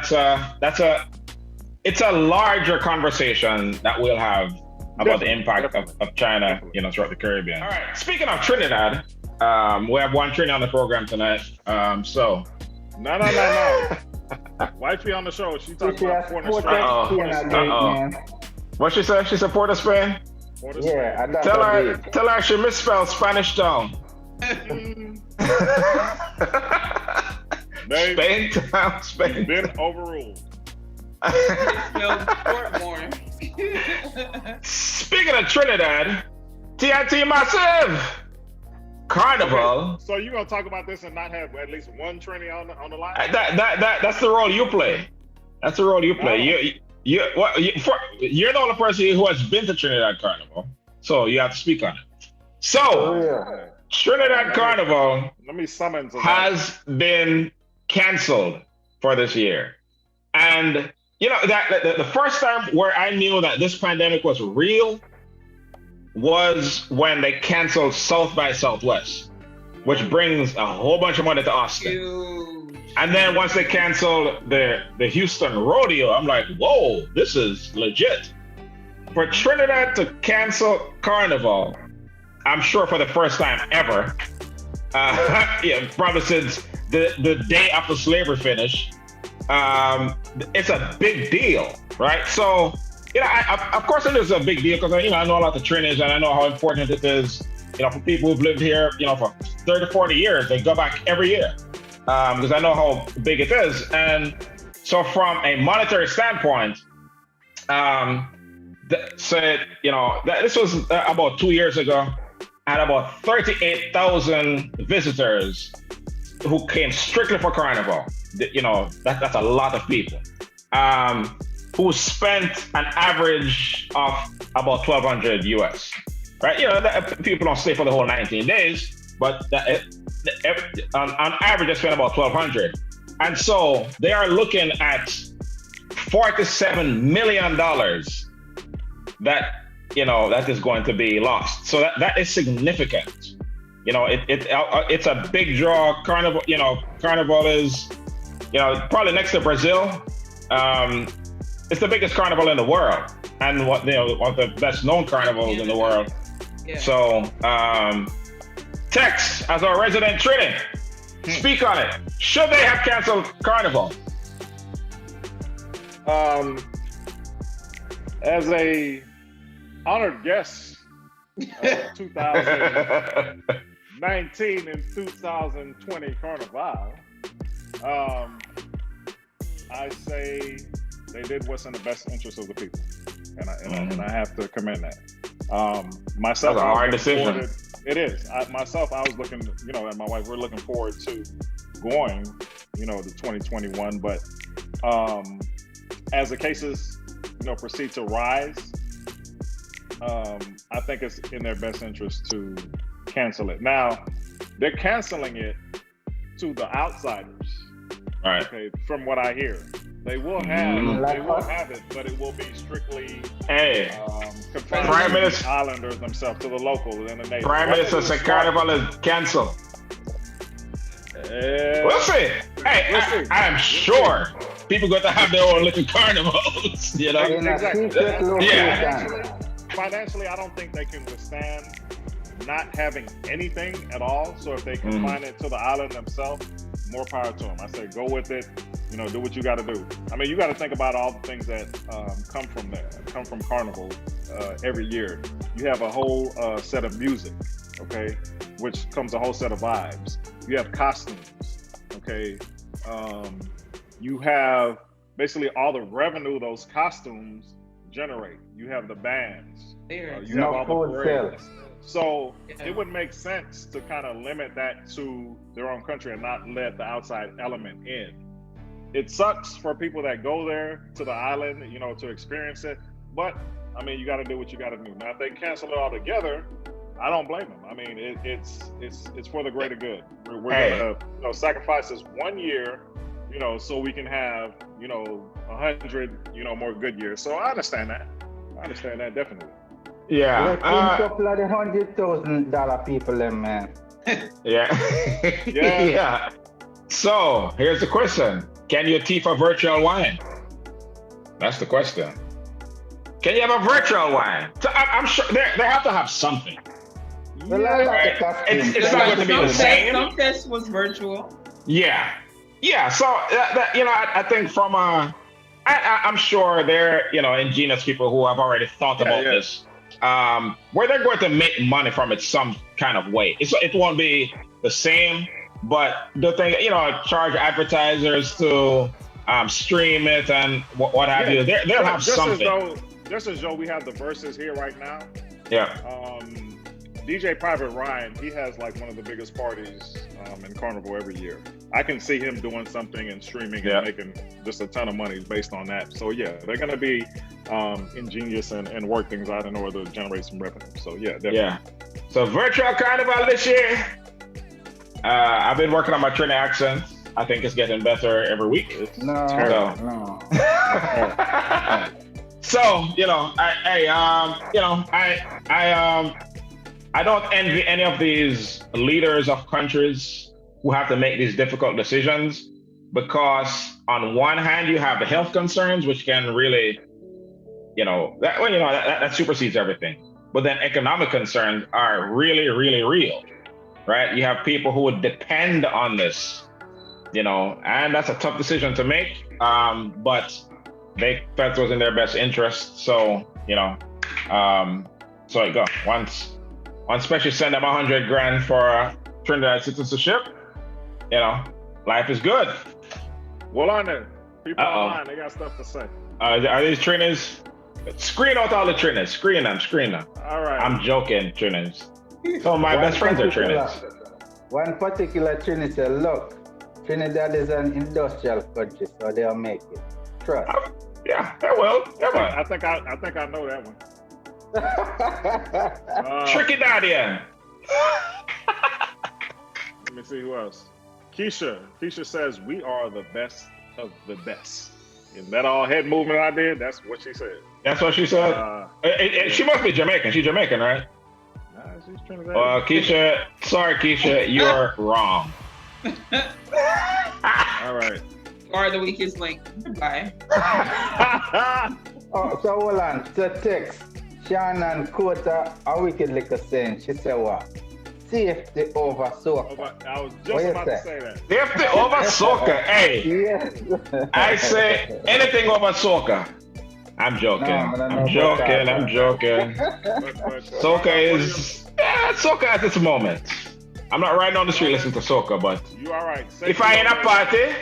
it's a larger conversation that we'll have about the impact of China, you know, throughout the Caribbean. All right. Speaking of Trinidad, we have one Trini on the program tonight. So. No. Wifey on the show. She talking about Port of Spain. What she said? She said Port of Spain? Yeah, tell her she misspelled Spanish Town. Spain Town, Spain. Been overruled. Speaking of Trinidad, TNT Massive Carnival. Okay, so you gonna talk about this and not have at least one Trini on the line? That's the role you play. That's the role you play. You're the only person who has been to Trinidad Carnival, so you have to speak on it. So Trinidad Carnival has been canceled for this year, and you know that the first time where I knew that this pandemic was real was when they canceled South by Southwest, which brings a whole bunch of money to Austin. Huge. And then once they canceled the Houston rodeo, I'm like, whoa, this is legit. For Trinidad to cancel Carnival, I'm sure for the first time ever, probably since the day after slavery finished, it's a big deal, right? So, you know, of course it is a big deal because, you know, I know a lot of Trinis and I know how important it is, you know, for people who've lived here, you know, for 30, 40 years, they go back every year because I know how big it is. And so from a monetary standpoint, this was about 2 years ago, I had about 38,000 visitors who came strictly for Carnival. You know, that's a lot of people who spent an average of about $1,200 US, right? You know, people don't stay for the whole 19 days, but on average, they spend about $1,200, and so they are looking at $47 million that that is going to be lost. So that is significant. It's a big draw. Carnival, Carnival is, probably next to Brazil. It's the biggest carnival in the world, and one of the best known carnivals in the world. Yeah. So, Tex, as our resident Trini, speak on it. Should they have canceled Carnival? As a honored guest of 2019 and 2020 Carnival, I say they did what's in the best interest of the people, and I have to commend that. Myself, that's a hard decision. It is. I was looking, and my wife, we're looking forward to going, to 2021. But as the cases, proceed to rise, I think it's in their best interest to cancel it. Now, they're canceling it to the outsiders. Right. Okay, from what I hear. They will have it, but it will be strictly confined Prime to Minister, the islanders themselves, to the locals and the natives. Prime Minister said Carnival is canceled. We'll see. Hey, I am sure people going to have their own little carnivals. Exactly. Financially, I don't think they can withstand not having anything at all. So if they confine it to the island themselves, more power to them. I say go with it. Do what you got to do. I mean, you got to think about all the things that come from Carnival every year. You have a whole set of music, okay, which comes a whole set of vibes. You have costumes, okay. You have basically all the revenue those costumes generate. You have the bands. You have all the parades. So it would make sense to kind of limit that to their own country and not let the outside element in. It sucks for people that go there to the island, to experience it. But I mean, you got to do what you got to do. Now, if they cancel it all together, I don't blame them. I mean, it's for the greater good. We're gonna sacrifice this 1 year, so we can have 100 more good years. So I understand that. Definitely. Yeah. A couple of the $100,000 people, them man. Yeah. Yeah. So here's the question: can you thief a virtual wine? That's the question. Can you have a virtual wine? So I'm sure they have to have something. Well, it's not going to be the same. Some fest was virtual. Yeah. So I think from I'm sure they're ingenious people who have already thought about this. Where they're going to make money from it some kind of way. It won't be the same, but the thing, charge advertisers to stream it and what have you. They'll have something. Just as though we have the verses here right now. Yeah. DJ Private Ryan, he has like one of the biggest parties in Carnival every year. I can see him doing something and streaming and making just a ton of money based on that. So yeah, they're going to be ingenious and work things out in order to generate some revenue. So yeah, definitely. Yeah. So virtual Carnival this year. I've been working on my Trini accent. I think it's getting better every week. No. So I don't envy any of these leaders of countries who have to make these difficult decisions, because on one hand you have the health concerns, which can really, that supersedes everything. But then economic concerns are really, really real, right? You have people who would depend on this, and that's a tough decision to make. But they felt it was in their best interest, so so it go once especially send them $100,000 for Trinidad citizenship. Life is good. Well, on there, people online, they got stuff to say. Are these Trinas? Screen out all the Trinas. Screen them. All right. I'm joking, Trinas. Some of my best friends are Trinas. One particular Trini said, "Look, Trinidad is an industrial country, so they'll make it. Trust." Yeah, they will. I think I know that one. Tricky Daddy. Let me see who else. Keisha says we are the best of the best. Is that all head movement I did? That's what she said. That's what she said. She must be Jamaican. She's Jamaican, right? Nah, she's Trinidad. Keisha, sorry, Keisha, you're wrong. All right. Or the weakest link. Goodbye. So hold on. So text Shannon quota a wicked liquor saying. She said what? Safety over soca. I was just about to say that. Safety over soca. Hey. Yes. I say anything over soca. I'm joking. I'm joking. Soca is soca at this moment. I'm not riding on the street listening to soca, but you all right? If I in a party.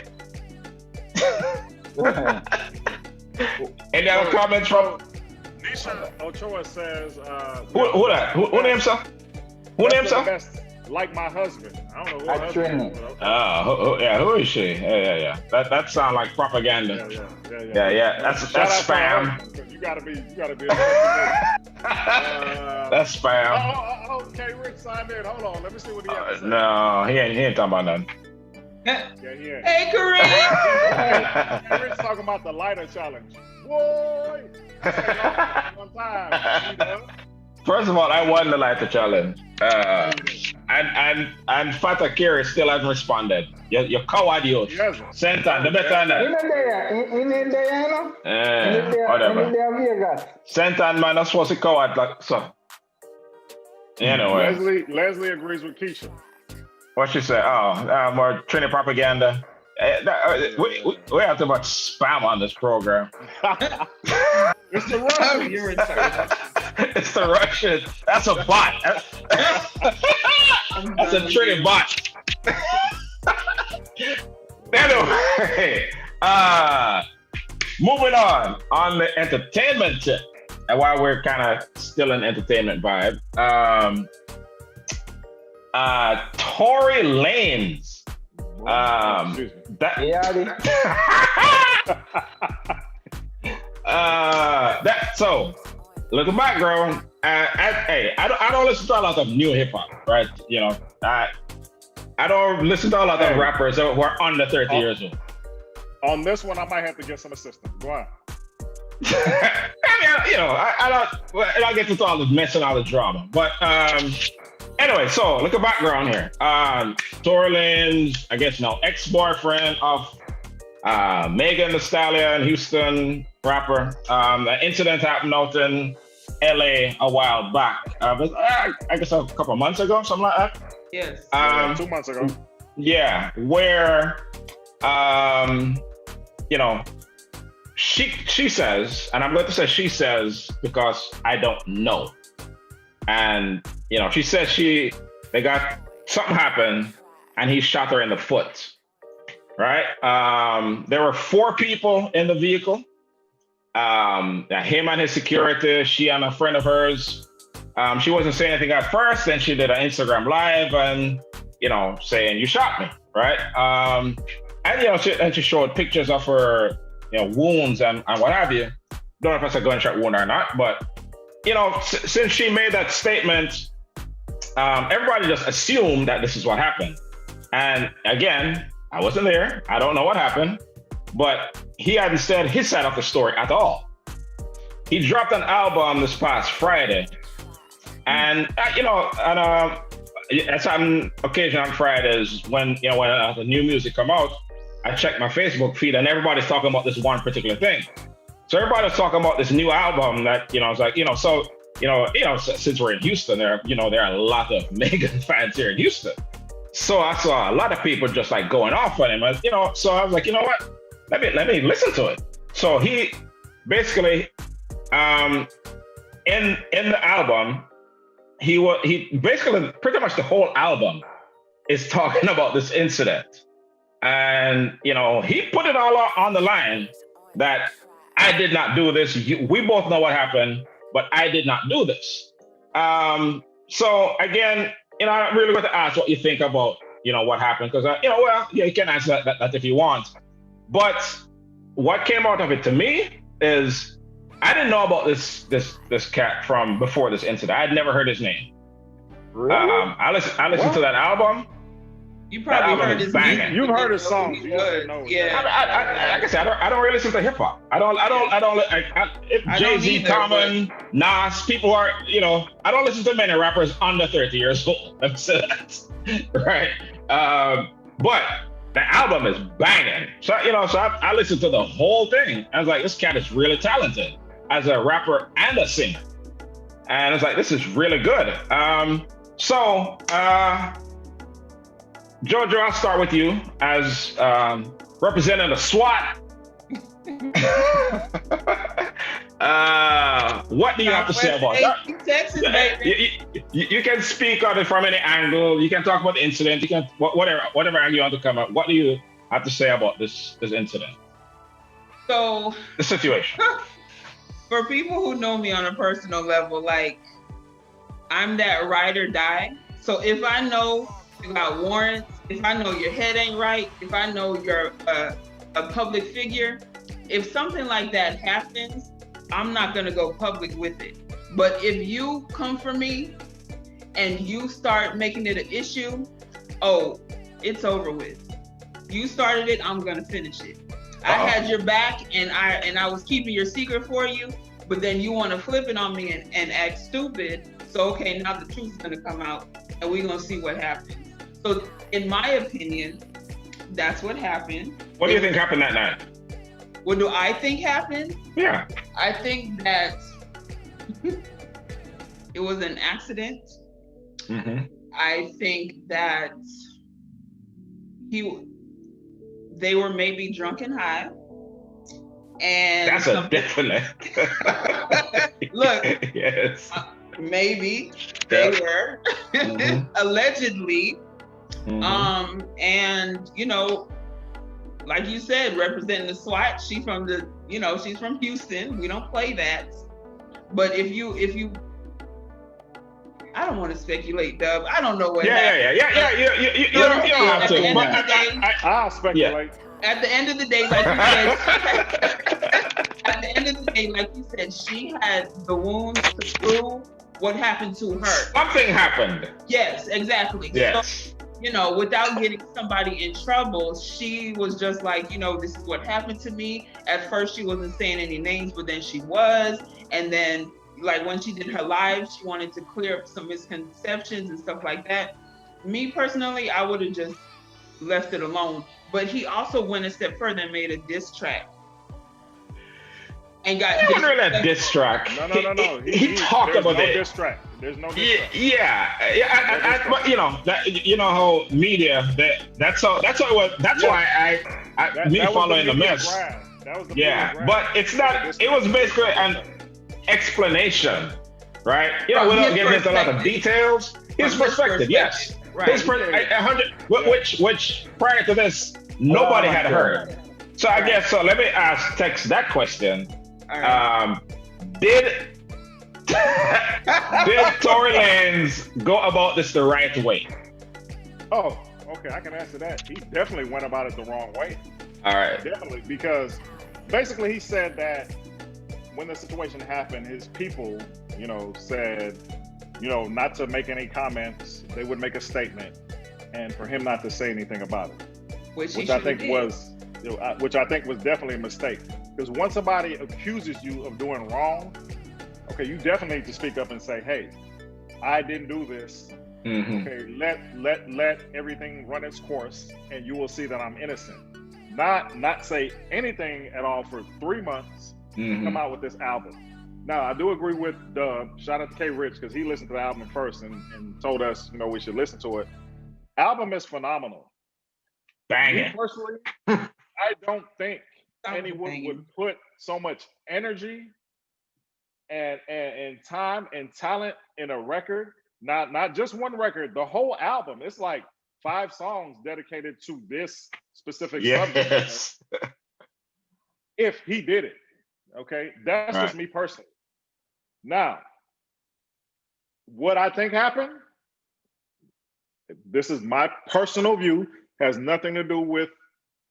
Any other comments from Nisha Ochoa says who that? Who names her? Who names her? Like my husband. I don't know who her Trini. husband is. Who is she? Yeah. That sounds like propaganda. Yeah. That's spam. You gotta be. That's spam. Okay, Rich signed in. Hold on, let me see what he has to say. No, he ain't talking about nothing. Yeah, he ain't. Hey, Kareem. Rich talking about the lighter challenge. Boy, one time. First of all, I won the lighter challenge. And Fata Kiri still hasn't responded. You're coward, you. Sentan, the better than that. In India, you know? Whatever. In India, Vegas. Sentan, man, that's supposed to coward like so. Anyway. Leslie agrees with Keisha. What she say? More Trini propaganda. We have too much spam on this program. It's the Russians. You're retarded. It's the Russians. That's a bot. That's a Trini bot. Anyway, moving on the entertainment tip, and while we're kind of still in entertainment vibe, Tory Lanez. So little background. I don't listen to a lot of new hip hop, right? You know, I don't listen to a lot of rappers who are under 30 years old. On this one, I might have to get some assistance. Go on. I mean, I don't get into all the mess and all the drama, but anyway, so look at background here. Tory Lanez, I guess ex-boyfriend of Meghan the Stallion, Houston rapper. An incident happened out in LA a while back. I guess a couple of months ago, something like that. Yes. 2 months ago. Yeah, where she says, and I'm going to say she says because I don't know. And she says they got something happened and he shot her in the foot. Right? There were 4 people in the vehicle. Him and his security, she and a friend of hers. She wasn't saying anything at first, then she did an Instagram live and saying you shot me, right? And she showed pictures of her wounds and what have you. Don't know if it's a gunshot wound or not, but since she made that statement, everybody just assumed that this is what happened. And again, I wasn't there. I don't know what happened, but he hadn't said his side of the story at all. He dropped an album this past Friday, and at some occasion on Fridays when the new music come out, I check my Facebook feed and everybody's talking about this one particular thing. So everybody's talking about this new album that it's like since we're in Houston, there are a lot of Meghan fans here in Houston. So I saw a lot of people just like going off on him, so I was like, what? Let me listen to it. So he basically, in the album, he basically pretty much the whole album is talking about this incident, and he put it all on the line that I did not do this. We both know what happened, but I did not do this. So again, I really want to ask what you think about what happened, because you can answer that if you want. But what came out of it to me is I didn't know about this cat from before this incident. I had never heard his name. Really? I listened to that album, You That probably album heard is his banging. music. You've but heard didn't his know who songs. he You just was. didn't know. Yeah. Like I said, I don't really listen to hip hop. I don't. Jay Z, either, Common, Nas, people who are, I don't listen to many rappers under 30 years old. Let's say that, right? But the album is banging. So I listened to the whole thing. I was like, this cat is really talented as a rapper and a singer, and it's like, this is really good. Jojo, I'll start with you as representing the SWAT. What do you have to say about that? Texas, baby. You can speak on it from any angle. You can talk about the incident. You can whatever angle you want to come up. What do you have to say about this incident? So the situation. For people who know me on a personal level, like, I'm that ride or die. So if I know you got warrants, if I know your head ain't right, if I know you're a public figure, if something like that happens, I'm not gonna go public with it. But if you come for me and you start making it an issue, oh, it's over with. You started it, I'm gonna finish it. I had your back and I was keeping your secret for you, but then you want to flip it on me and act stupid. So okay, now the truth's gonna come out and we're gonna see what happens. So in my opinion, that's what happened. What do you think happened that night? What do I think happened? Yeah. I think that it was an accident. Mm-hmm. I think that they were maybe drunk and high. And that's a definite. Look, yes. Maybe they were allegedly. Mm-hmm. And like you said, representing the SWAT, she's from Houston. We don't play that. But if you I don't want to speculate, Dub. I don't know what happened. You don't have to. I'll speculate. At the end of the day, like you said, at the end of the day, like you said, she had the wounds to prove what happened to her. Something happened. Yes, exactly. Yes. So, without getting somebody in trouble, she was just like, this is what happened to me. At first, she wasn't saying any names, but then she was. And then, like, when she did her live, she wanted to clear up some misconceptions and stuff like that. Me personally, I would have just left it alone. But he also went a step further and made a diss track. And got a diss track. No. He talked about it. Diss track. There's no diss track. Yeah. But how media that's how it was. That's why me following the mess. That was the but it's not. It was basically an explanation, right? Without getting into a lot of details. His perspective, yes. Right. His 100, which prior to this nobody had heard. So I guess so. Let me ask Tex that question. Right. Did Tory Lanez go about this the right way? Oh, okay, I can answer that. He definitely went about it the wrong way. All right. Definitely, because basically he said that when the situation happened, his people, said, not to make any comments. They would make a statement, and for him not to say anything about it, which I think was definitely a mistake. Because once somebody accuses you of doing wrong, okay, you definitely need to speak up and say, "Hey, I didn't do this." Mm-hmm. Okay, let everything run its course, and you will see that I'm innocent. Not say anything at all for 3 months. Mm-hmm. Come out with this album. Now, I do agree with Dub. Shout out to K Rich, because he listened to the album first and told us, we should listen to it. Album is phenomenal. Bang it. Personally, I don't think anyone would put so much energy and time and talent in a record. Not just one record, the whole album. It's like 5 songs dedicated to this specific subject. If he did it. Okay, that's just me personally. Now, what I think happened, this is my personal view, has nothing to do with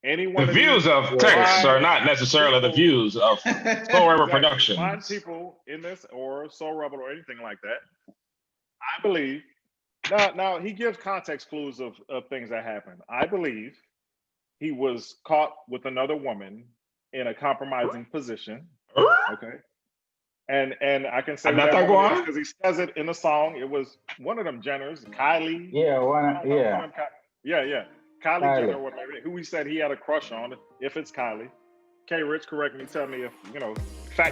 anyone. The views of Tex are not necessarily the views of Soul Rebel Productions. Find people in this or Soul Rebel or anything like that. I believe Now he gives context clues of things that happened. I believe he was caught with another woman in a compromising position. Okay. And I can say that because he says it in the song. It was one of them Jenners, Kylie. Kylie Jenner, who he said he had a crush on. If it's Kylie, K Rich, correct me. Tell me if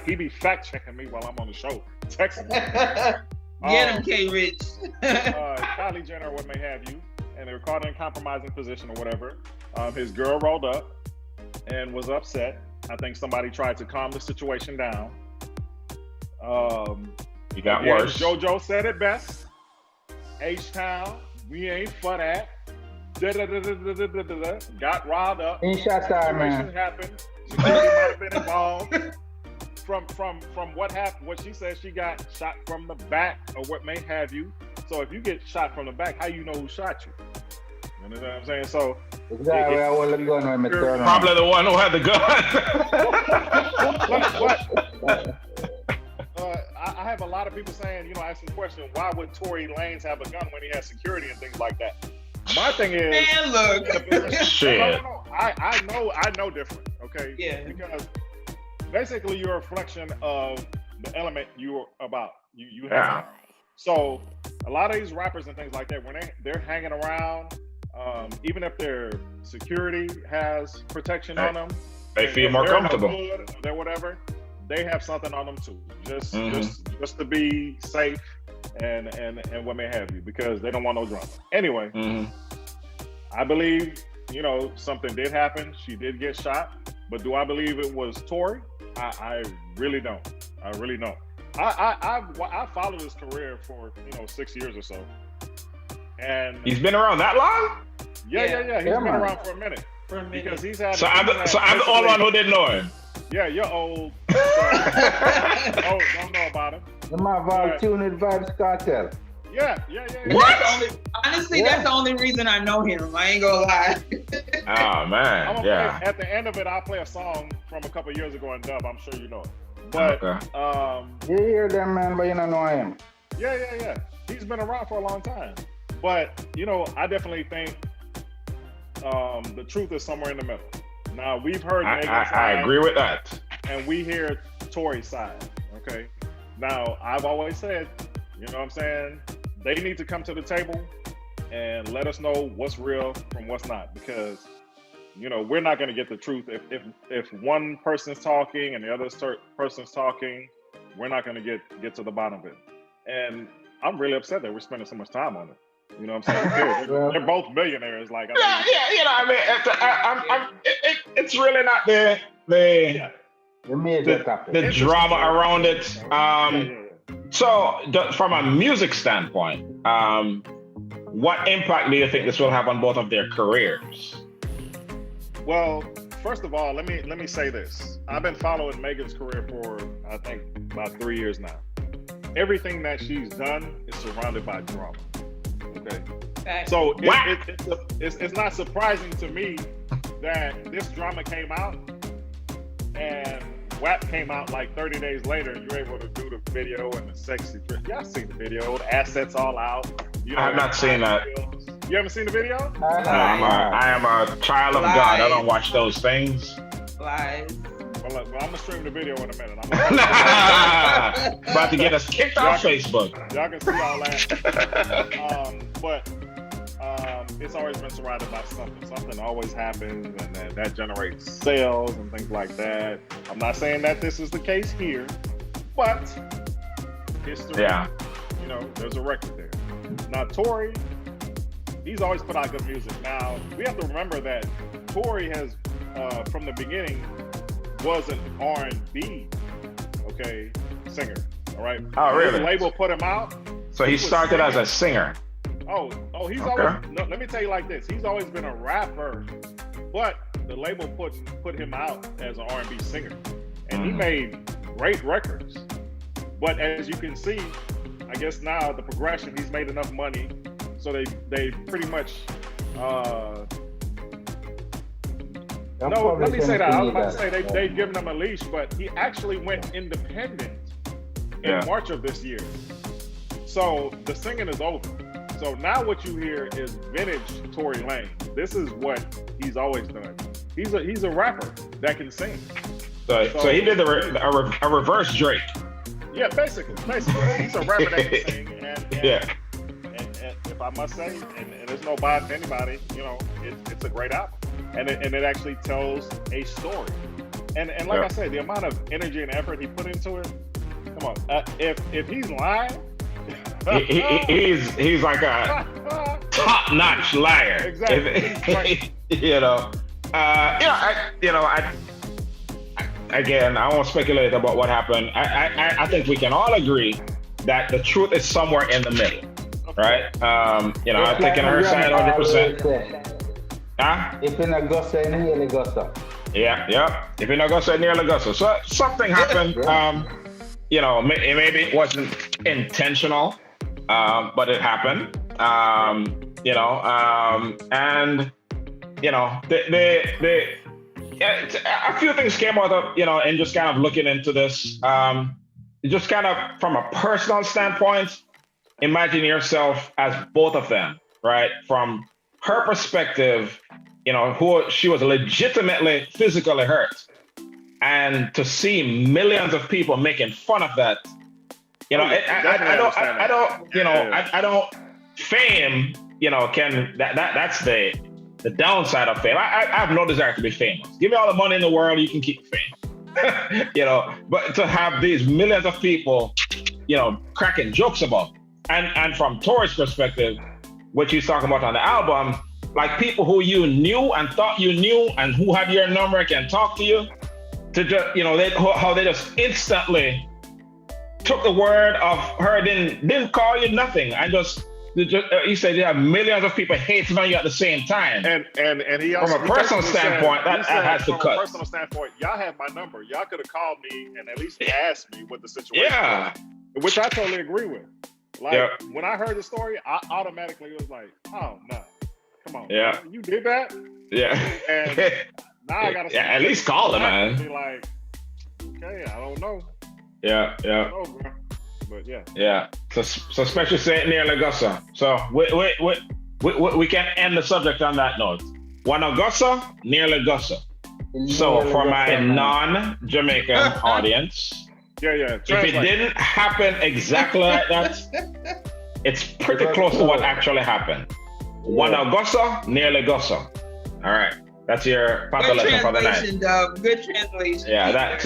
he be fact checking me while I'm on the show. Text me. Get him, K Rich. Kylie Jenner, what may have you, and they were caught in a compromising position or whatever. His girl rolled up and was upset. I think somebody tried to calm the situation down. It got worse. JoJo said it best. H-Town, we ain't for that. Got riled up. Situation happened. Security might have been involved. From what happened, what she said, she got shot from the back or what may have you. So if you get shot from the back, how you know who shot you? You know what I'm saying? So exactly, I want the gun when me turn on. Probably the one who had the gun. I have a lot of people saying, asking the question, why would Tory Lanez have a gun when he has security and things like that? My thing is, man, look. Shit. No. I know different. Okay. Yeah. Because basically, you're a reflection of the element you're about. You have. So a lot of these rappers and things like that, when they're hanging around, even if their security has protection on them, they feel more comfortable. They're whatever. They have something on them too, just to be safe and what may have you, because they don't want no drama. Anyway, I believe something did happen. She did get shot, but do I believe it was Tory? I really don't. I really don't. I followed his career for 6 years or so, and he's been around that long. Yeah. He's been around for a minute. Because he's had. So I'm the only one who didn't know him. Yeah, you're old. Don't know about him. My vibe tune with Vibes Cartel. Yeah. What? Honestly, that's the only reason I know him. I ain't gonna lie. Oh man, at the end of it, I'll play a song from a couple years ago in dub. I'm sure you know it. But you hear them, man, but you don't know him. Yeah. He's been around for a long time. But I definitely think the truth is somewhere in the middle. Now we've heard Meghan's side. I agree with that. And we hear Tory's side. Okay. Now I've always said, what I'm saying? They need to come to the table and let us know what's real from what's not, because we're not going to get the truth if one person's talking and the other person's talking. We're not going to get to the bottom of it. And I'm really upset that we're spending so much time on it. You know what I'm saying? They're both millionaires. Like, it's really not the drama around it. So, from a music standpoint, what impact do you think this will have on both of their careers? Well, first of all, let me say this. I've been following Meghan's career for, I think, about 3 years now. Everything that she's done is surrounded by drama. Okay. So it's not surprising to me that this drama came out and WAP came out like 30 days later, and you're able to do the video and the sexy. Y'all seen the video? The assets all out. I have not seen that. You haven't seen the video? I am a child of God. I don't watch those things. Lies. Well, I'm gonna stream the video in a minute. About to get us kicked off Facebook. Y'all can see all that. But it's always been surrounded by something. Something always happens, and that generates sales and things like that. I'm not saying that this is the case here, but history. Yeah. There's a record there. Now, Tory, he's always put out good music. Now, we have to remember that Tory has, from the beginning, was an R&B, singer. All right. Oh, really? His label put him out. So he started as a singer. Oh, he's always. No, let me tell you like this. He's always been a rapper, but the label put him out as an R&B singer, and he made great records. But as you can see, I guess now the progression, he's made enough money, so they pretty much. No, let me say that. I was about to say they've given him a leash, but he actually went independent in March of this year. So the singing is over. So now what you hear is vintage Tory Lanez. This is what he's always done. He's a rapper that can sing. So he did a reverse Drake. Yeah, basically, he's a rapper that can sing. And if I must say, and there's no bias to anybody, you know, it's a great album, and it actually tells a story. And like I said, the amount of energy and effort he put into it. Come on, if he's lying, he's like a top-notch liar. Exactly. Again, I won't speculate about what happened. I think we can all agree that the truth is somewhere in the middle, right? I'm taking her side 100%. Huh? If you're not gossip, nearly gossip. Yeah. If you're not gossip, nearly gossip. So something happened. Maybe it wasn't intentional, but it happened. A few things came out of, and just kind of looking into this. Just kind of from a personal standpoint, imagine yourself as both of them, right? From her perspective, who she was legitimately physically hurt. And to see millions of people making fun of that, I don't fame, that's the downside of fame. I have no desire to be famous. Give me all the money in the world, you can keep fame. But to have these millions of people, cracking jokes about. And from Tory's perspective, which he's talking about on the album, like people who you knew and thought you knew and who had your number can talk to you, to just, how they just instantly took the word of her, didn't call you nothing. And he said you have millions of people hating on you at the same time. And he also, from a personal standpoint, that has to cut. From a personal standpoint, y'all have my number. Y'all could have called me and at least asked me what the situation was. Which I totally agree with. When I heard the story, I automatically was like, oh no, come on. Yeah. Man, you did that? Yeah. And now I gotta at least call him, man. Be like, okay, I don't know. Yeah. But yeah. Yeah. So especially saying near Augusta. So we can end the subject on that note. One Augusta, near Augusta. So for my non-Jamaican audience, if it didn't happen exactly like that, it's pretty close to what actually happened. One Augusta, near Augusta. All right. That's your pata lesson for the night. Dub. Good translation. Yeah, that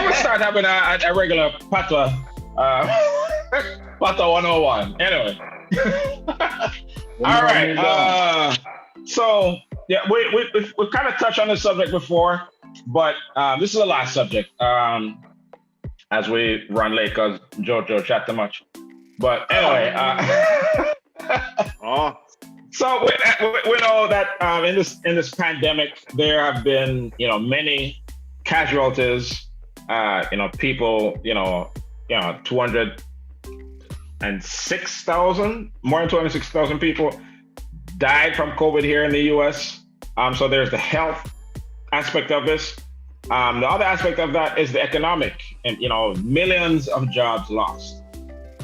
would start having a regular pata. Pata 101. Anyway. All right. So yeah, we've kind of touched on this subject before, but this is the last subject. As we run late because Jojo chat too much. But anyway. So we know that in this pandemic there have been many casualties. People 206,000, more than 206,000 people died from COVID here in the U.S. So there's the health aspect of this. The other aspect of that is the economic, and millions of jobs lost,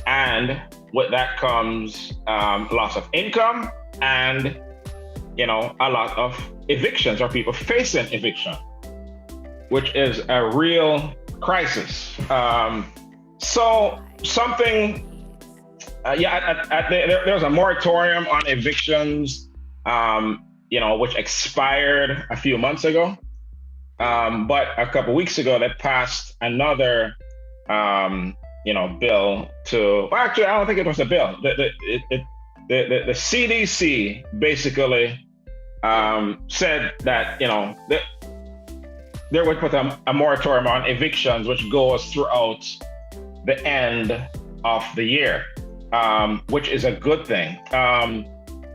and with that comes loss of income. And, a lot of evictions or people facing eviction, which is a real crisis. So something, there's a moratorium on evictions, which expired a few months ago. But a couple weeks ago, they passed another, bill to, well, actually, I don't think it was a bill. The CDC basically said that they would put a moratorium on evictions, which goes throughout the end of the year, which is a good thing.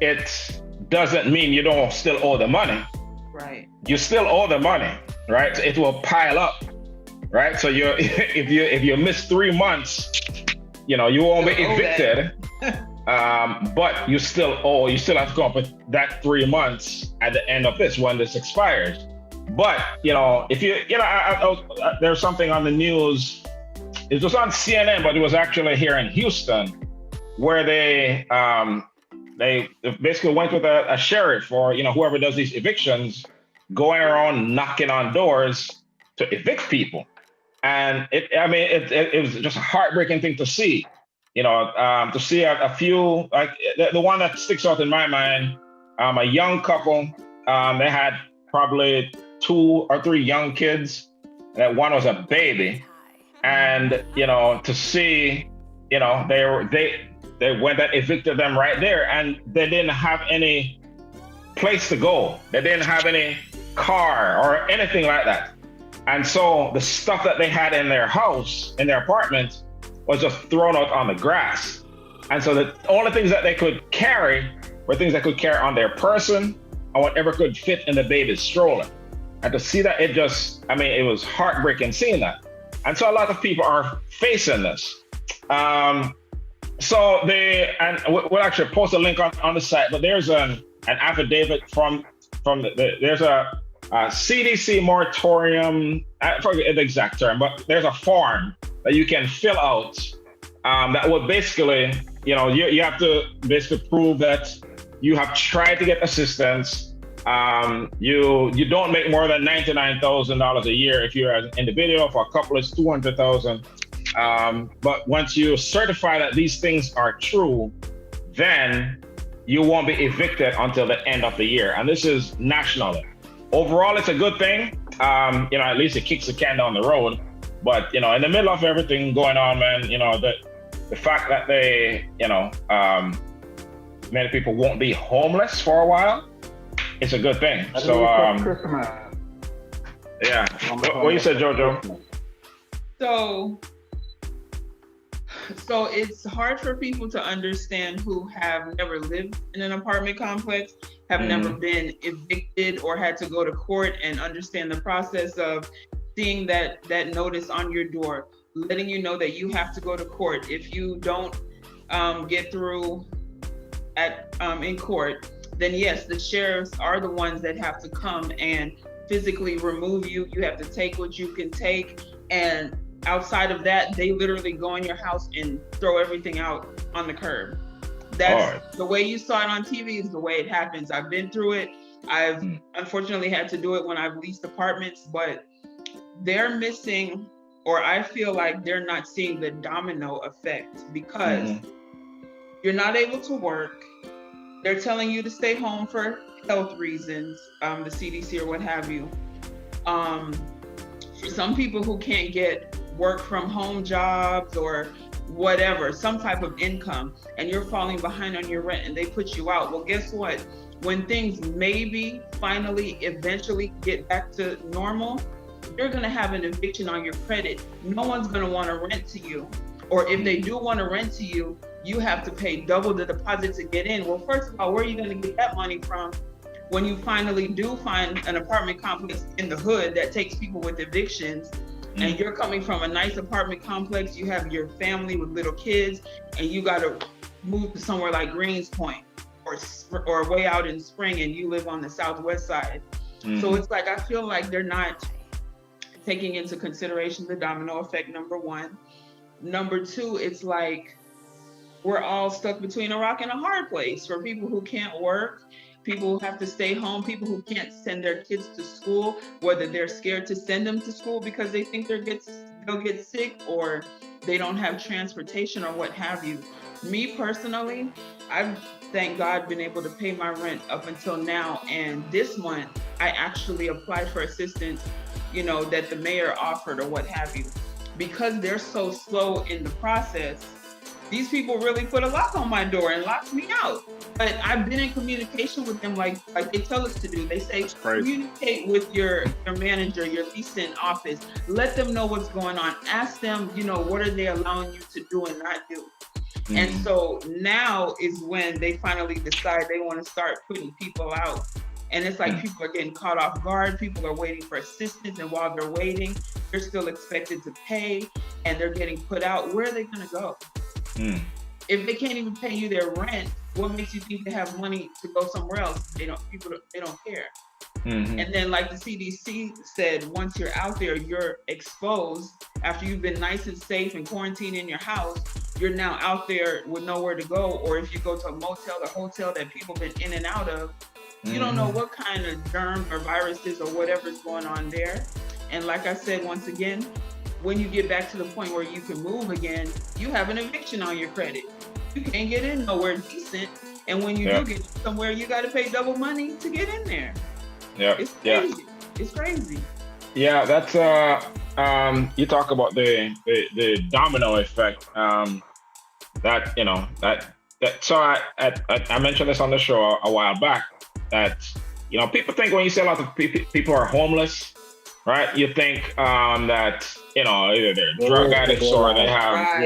It doesn't mean you don't still owe the money. Right. You still owe the money, right? It will pile up, right? So if you miss 3 months, you won't be evicted. But you still have to come up with that 3 months at the end of this when this expires. But if there's something on the news, it was on CNN, but it was actually here in Houston, where they they basically went with a sheriff or whoever does these evictions, going around knocking on doors to evict people. And it was just a heartbreaking thing to see. To see a few, like the one that sticks out in my mind, a young couple. They had probably 2 or 3 young kids. That one was a baby, and to see, they went and evicted them right there, and they didn't have any place to go. They didn't have any car or anything like that. And so the stuff that they had in their house, in their apartment, was just thrown out on the grass. And so the only things that they could carry were things they could carry on their person or whatever could fit in the baby's stroller. And to see that, it was heartbreaking seeing that. And so a lot of people are facing this. So we'll actually post a link on the site, but there's an affidavit from there's a CDC moratorium. I forget the exact term, but there's a form that you can fill out that will basically, you have to basically prove that you have tried to get assistance. You don't make more than $99,000 a year if you're an individual. For a couple, it's $200,000. But once you certify that these things are true, then you won't be evicted until the end of the year. And this is nationally. Overall, it's a good thing. At least it kicks the can down the road. But, in the middle of everything going on, man, the fact that they, many people won't be homeless for a while, it's a good thing. So, yeah. What you said, Jojo? So it's hard for people to understand who have never lived in an apartment complex, have never been evicted or had to go to court, and understand the process of seeing that notice on your door, letting you know that you have to go to court. If you don't get through in court, then yes, the sheriffs are the ones that have to come and physically remove you. You have to take what you can take, and outside of that, they literally go in your house and throw everything out on the curb. That's the way you saw it on TV is the way it happens. I've been through it. I've unfortunately had to do it when I've leased apartments, but they're missing, or I feel like they're not seeing the domino effect, because you're not able to work. They're telling you to stay home for health reasons, the CDC or what have you. For some people who can't get work from home jobs or whatever, some type of income, and you're falling behind on your rent and they put you out. Well, guess what? When things maybe finally eventually get back to normal, you're gonna have an eviction on your credit. No one's gonna wanna rent to you. Or if they do wanna rent to you, you have to pay double the deposit to get in. Well, first of all, where are you gonna get that money from when you finally do find an apartment complex in the hood that takes people with evictions? And you're coming from a nice apartment complex, you have your family with little kids, and you got to move to somewhere like Greens Point or way out in Spring, and you live on the southwest side. So it's like, I feel like they're not taking into consideration the domino effect, number one. Number two, it's like we're all stuck between a rock and a hard place. For people who can't work, people who have to stay home, people who can't send their kids to school, whether they're scared to send them to school because they think they'll get sick, or they don't have transportation or what have you. Me personally, I've, thank God, been able to pay my rent up until now. And this month, I actually applied for assistance, that the mayor offered or what have you. Because they're so slow in the process, these people really put a lock on my door and locked me out. But I've been in communication with them like they tell us to do. They say, communicate with your manager, your leasing office. Let them know what's going on. Ask them, what are they allowing you to do and not do? And so now is when they finally decide they want to start putting people out. And it's like people are getting caught off guard. People are waiting for assistance. And while they're waiting, they're still expected to pay and they're getting put out. Where are they going to go? If they can't even pay you their rent, what makes you think they have money to go somewhere else? They don't care. And then, like the CDC said, once you're out there, you're exposed. After you've been nice and safe and quarantined in your house, you're now out there with nowhere to go. Or if you go to a motel or hotel that people been in and out of, you don't know what kind of germs or viruses or whatever's going on there. And like I said, once again, when you get back to the point where you can move again, you have an eviction on your credit. You can't get in nowhere decent. And when you do get somewhere, you got to pay double money to get in there. Yeah, it's crazy. It's crazy. Yeah, that's you talk about the domino effect. That you know that so I mentioned this on the show a while back that people think when you say a lot of people are homeless, right? You think that either they're drug addicts or they have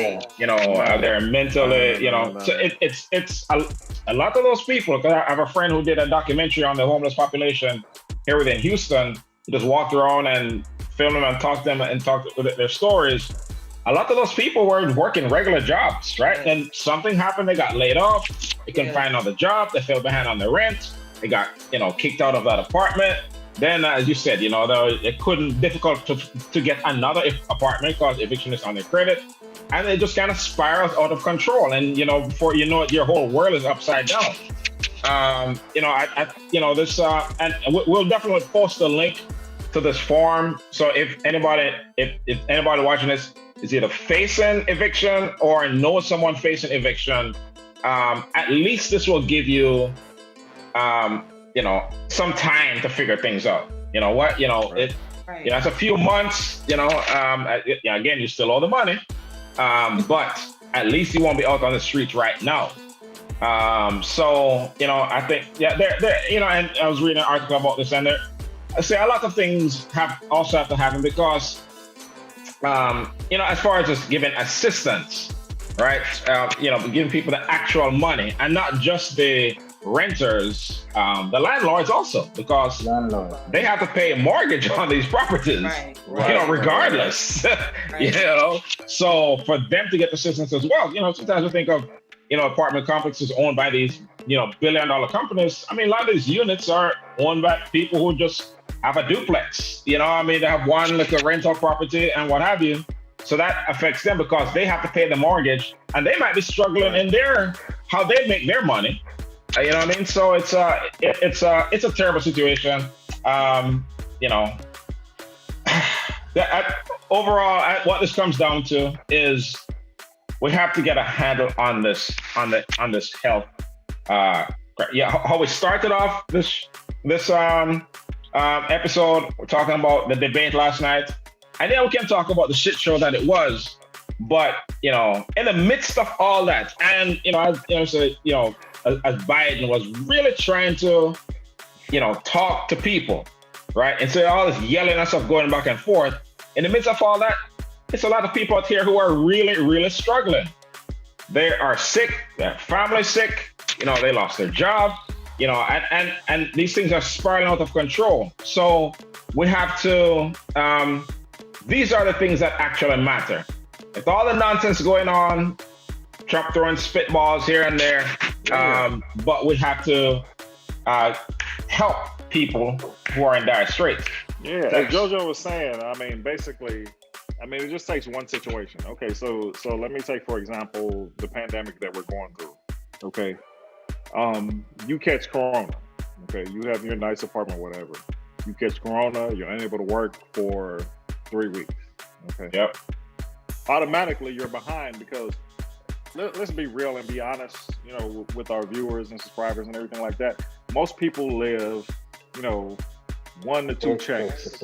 they're mentally So it's a lot of those people. Because I have a friend who did a documentary on the homeless population here within Houston. He just walked around and filmed them and talked to them and talked with their stories. A lot of those people were working regular jobs, right? And something happened. They got laid off. They couldn't find another job. They fell behind on their rent. They got kicked out of that apartment. Then, as you said, it couldn't difficult to get another apartment because eviction is on their credit, and it just kind of spirals out of control. And before you know it, your whole world is upside down. This, and we'll definitely post a link to this form. So if anybody watching this is either facing eviction or knows someone facing eviction, at least this will give you, some time to figure things out. You know what? It's a few months. Again, you still owe the money, but at least you won't be out on the streets right now. I think and I was reading an article about this, and I say a lot of things have to happen because, as far as just giving assistance, right? Giving people the actual money and not just the renters, the landlords also, because they have to pay a mortgage on these properties, regardless. Right. So for them to get assistance as well, sometimes we think of, apartment complexes owned by these, billion-dollar companies. I mean, a lot of these units are owned by people who just have a duplex. They have one little rental property and what have you. So that affects them because they have to pay the mortgage, and they might be struggling in how they make their money. You know what I mean? So it's a terrible situation. Overall, what this comes down to is we have to get a handle on this health. How we started off this episode, we're talking about the debate last night, and then we can talk about the shit show that it was. But in the midst of all that, and as Biden was really trying to, talk to people, right? Instead of all this yelling and stuff going back and forth, in the midst of all that, it's a lot of people out here who are really, really struggling. They are sick, their family's sick, they lost their job, and these things are spiraling out of control. So we have to, these are the things that actually matter. With all the nonsense going on, Trump throwing spitballs here and there, but we have to help people who are in dire straits. Yeah, as JoJo was saying, basically, it just takes one situation. Okay, so let me take, for example, the pandemic that we're going through. Okay, you catch corona. Okay, you have your nice apartment, whatever. You catch corona, you're unable to work for 3 weeks. Okay. Yep. Automatically, you're behind because let's be real and be honest. With our viewers and subscribers and everything like that, most people live, 1 to 2 checks.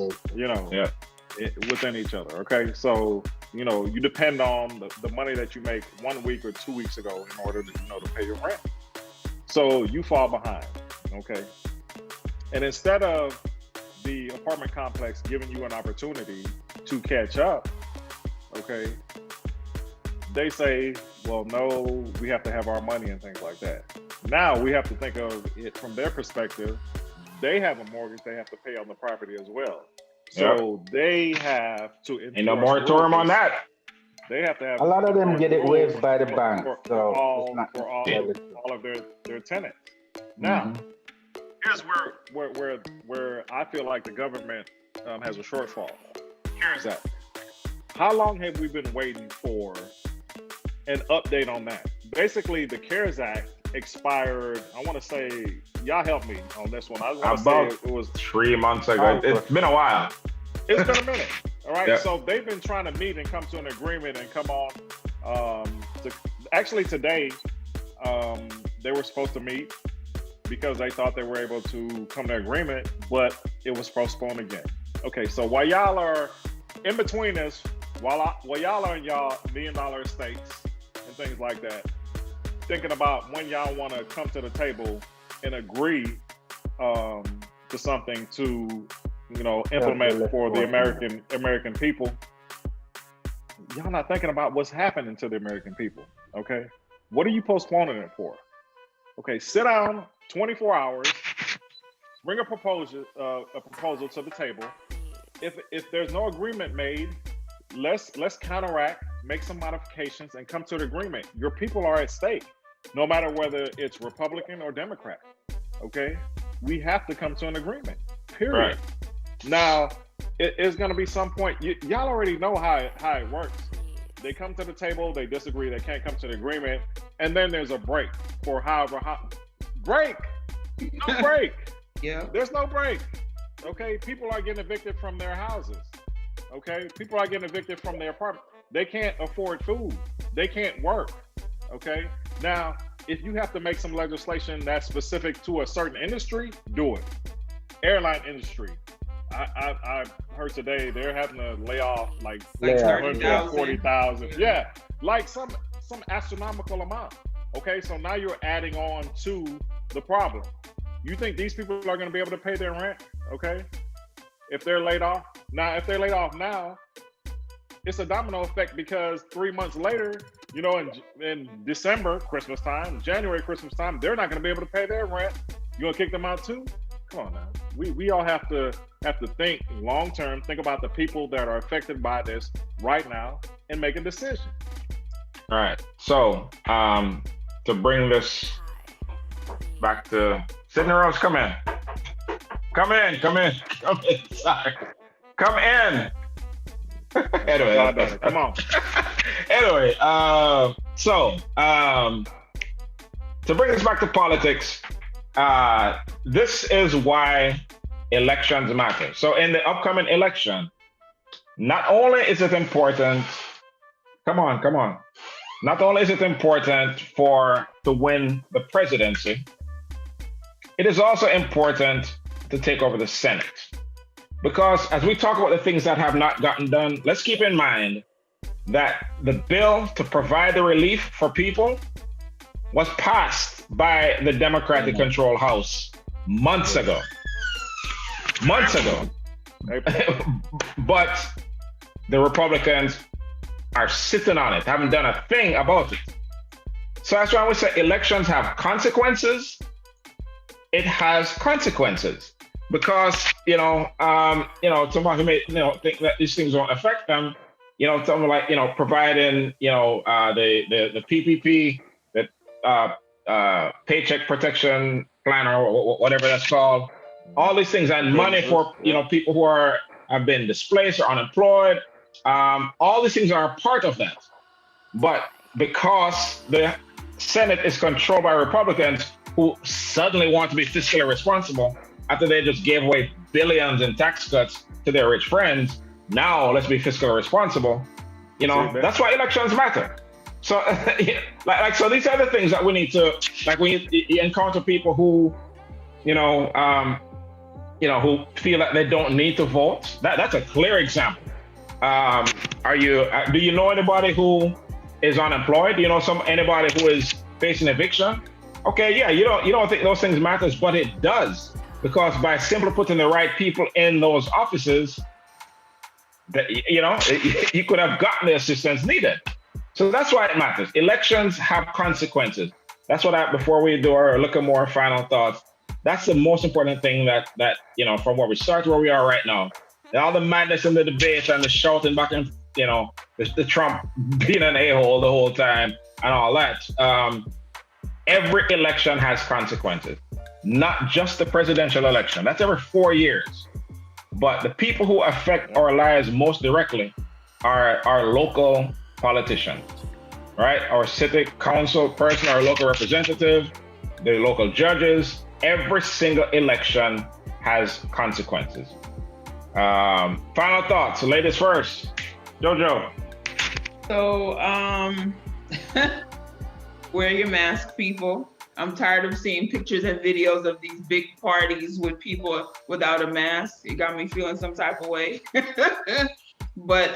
Within each other. Okay, so you depend on the money that you make 1 week or 2 weeks ago in order to to pay your rent. So you fall behind. Okay, and instead of the apartment complex giving you an opportunity to catch up, okay, they say, well, no, we have to have our money and things like that. Now we have to think of it from their perspective. They have a mortgage they have to pay on the property as well. So they have to. Ain't no moratorium on that. They have to have. A lot of them get it waived by the bank. For all of their tenants. Now, here's where I feel like the government has a shortfall. Here's that. How long have we been waiting for an update on that? Basically, the CARES Act expired. I want to say, y'all help me on this one. I want to say it was 3 months ago. It's been a while. It's been a minute. All right. Yep. So they've been trying to meet and come to an agreement and come on. Actually, today they were supposed to meet because they thought they were able to come to agreement, but it was postponed again. Okay. So while y'all are in between us, while y'all are in y'all $1 million estates and things like that, thinking about when y'all want to come to the table and agree to something to, implement for the American people. Y'all not thinking about what's happening to the American people. Okay, what are you postponing it for? Okay, sit down 24 hours, bring a proposal to the table. If there's no agreement made, let's counteract, make some modifications, and come to an agreement. Your people are at stake, no matter whether it's Republican or Democrat. Okay, we have to come to an agreement. Period. Right. Now, it's going to be some point. Y'all already know how it works. They come to the table, they disagree, they can't come to the agreement, and then there's a break for break. No break. Yeah. There's no break. Okay, people are getting evicted from their houses. Okay, people are getting evicted from their apartment. They can't afford food. They can't work. Okay, now if you have to make some legislation that's specific to a certain industry, do it. Airline industry. I heard today they're having to lay off like 140,000. Yeah, like some astronomical amount. Okay, so now you're adding on to the problem. You think these people are going to be able to pay their rent? Okay, if they're laid off now, it's a domino effect because 3 months later, in December, Christmas time, January, Christmas time, they're not going to be able to pay their rent. You going to kick them out too? Come on now. We all have to think long term, think about the people that are affected by this right now and make a decision. All right. So to bring this back to Sydney Rose, come in. Sorry. Come in. Anyway, come on. Anyway, so to bring this back to politics, this is why elections matter. So in the upcoming election, not only is it important, come on. Not only is it important to win the presidency, it is also important to take over the Senate. Because as we talk about the things that have not gotten done, let's keep in mind that the bill to provide the relief for people was passed by the Democratic controlled House months ago. But the Republicans are sitting on it, haven't done a thing about it. So that's why we say elections have consequences. It has consequences because, somebody who may, think that these things won't affect them, something like, providing, the PPP, the paycheck protection plan or whatever that's called, all these things and money for, people who have been displaced or unemployed. All these things are a part of that. But because the Senate is controlled by Republicans who suddenly want to be fiscally responsible after they just gave away billions in tax cuts to their rich friends, now let's be fiscally responsible. That's why elections matter. So, so these are the things that we need to, like when you encounter people who, who feel that they don't need to vote. That's a clear example. Do you know anybody who is unemployed? Do you know anybody who is facing eviction? Okay, yeah, you don't think those things matters, but it does, because by simply putting the right people in those offices, that you could have gotten the assistance needed. So that's why it matters. Elections have consequences. That's what before we do our look at more final thoughts, that's the most important thing that from where we start to where we are right now. And all the madness in the debate and the shouting back and the Trump being an a-hole the whole time and all that. Every election has consequences. not just the presidential election. That's every 4 years. But the people who affect our lives most directly are our local politicians, right? Our city council person, our local representative, the local judges. Every single election has consequences. Final thoughts, ladies first. Jojo. So, wear your mask, people. I'm tired of seeing pictures and videos of these big parties with people without a mask. It got me feeling some type of way. But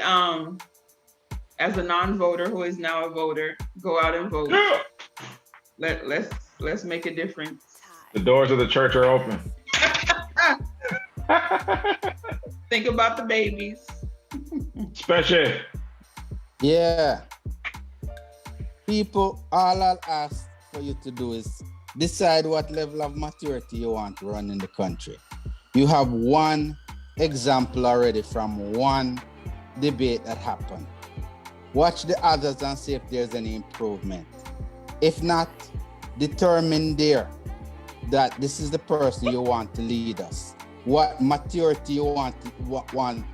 as a non-voter who is now a voter, go out and vote. Yeah. Let's make a difference. The doors of the church are open. Think about the babies. Special. Yeah. People, all I'll ask for you to do is decide what level of maturity you want to run in the country. You have one example already from one debate that happened. Watch the others and see if there's any improvement. If not, determine there that this is the person you want to lead us. What maturity you want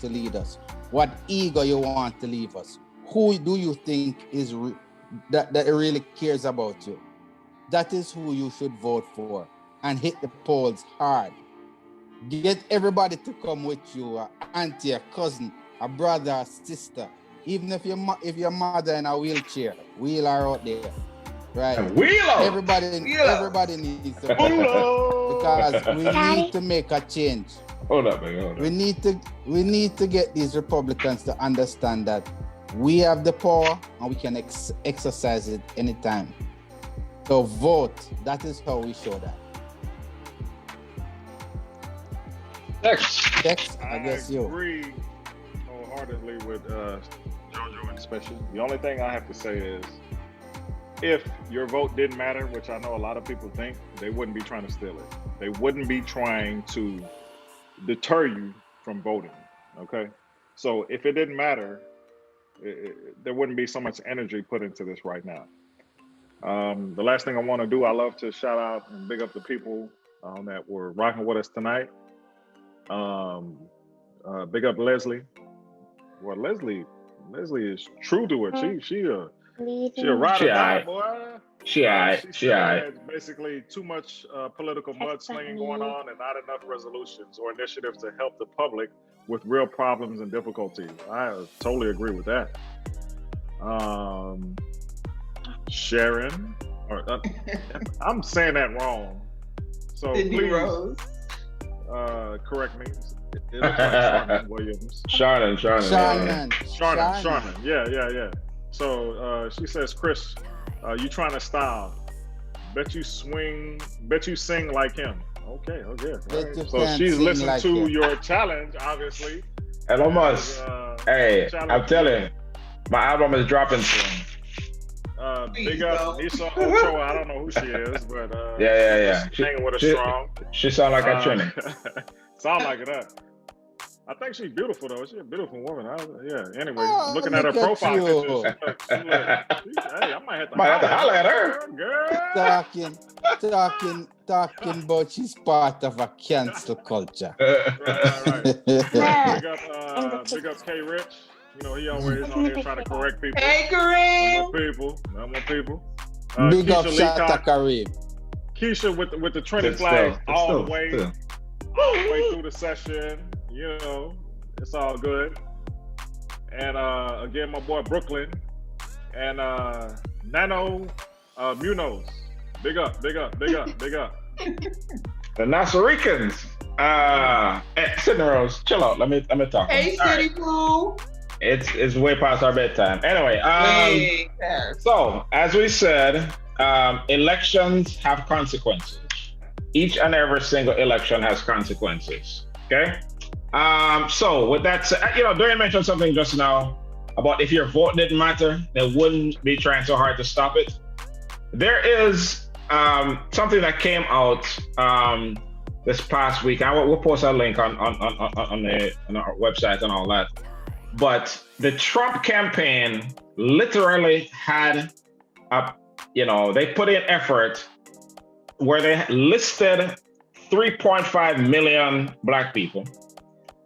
to lead us. What ego you want to leave us. Who do you think is that really cares about you? That is who you should vote for and hit the polls hard. Get everybody to come with you, a auntie, a cousin, a brother, a sister. Even if your mother in a wheelchair, wheel her out there, right? Everybody needs to vote because we need to make a change. Hold up, man. We need to get these Republicans to understand that we have the power and we can exercise it anytime. So vote. That is how we show that. Next, I guess you. I agree wholeheartedly with Jojo and Special. The only thing I have to say is, if your vote didn't matter, which I know a lot of people think, they wouldn't be trying to steal it. They wouldn't be trying to deter you from voting, okay? So if it didn't matter, there wouldn't be so much energy put into this right now. The last thing I want to do, I love to shout out and big up the people that were rocking with us tonight. Big up Leslie. Well, Leslie is true to it. She a ride or die, boy. She had basically too much political mudslinging going on and not enough resolutions or initiatives to help the public with real problems and difficulties. I totally agree with that. Sharon, I'm saying that wrong. So please correct me. It looks like Sharman Williams. Sharman. Yeah. So she says, Chris, you trying to style. Bet you sing like him. Okay. Right. So she's listened like to your challenge, obviously. Elon Musk. Hey, I'm telling you, my album is dropping soon. Big up Nisha Ochoa. I don't know who she is, but yeah. She's hanging with us strong. She sound like a Trini. Sound like that. I think she's beautiful though. She's a beautiful woman. Anyway, looking at her profile pictures, hey, I might have to holler at her, girl. Talking about she's part of a cancel culture. Right. Big up K Rich. You know, he always on here trying to correct people. Hey, Kareem. I'm on people. Big up Shata Kareem. Keisha with the Trini flag all the way through the session. You know, it's all good. And again, my boy Brooklyn and Nano Munoz. Big up. The Nasaricans. Sydney Rose, chill out. Let me talk. Hey, City Pooh. It's way past our bedtime. Anyway, so as we said, elections have consequences. Each and every single election has consequences. Okay. So with that said, Dorian mentioned something just now about if your vote didn't matter, they wouldn't be trying so hard to stop it. There is something that came out this past week. We'll post a link on our website and all that. But the Trump campaign literally had they put in effort where they listed 3.5 million Black people,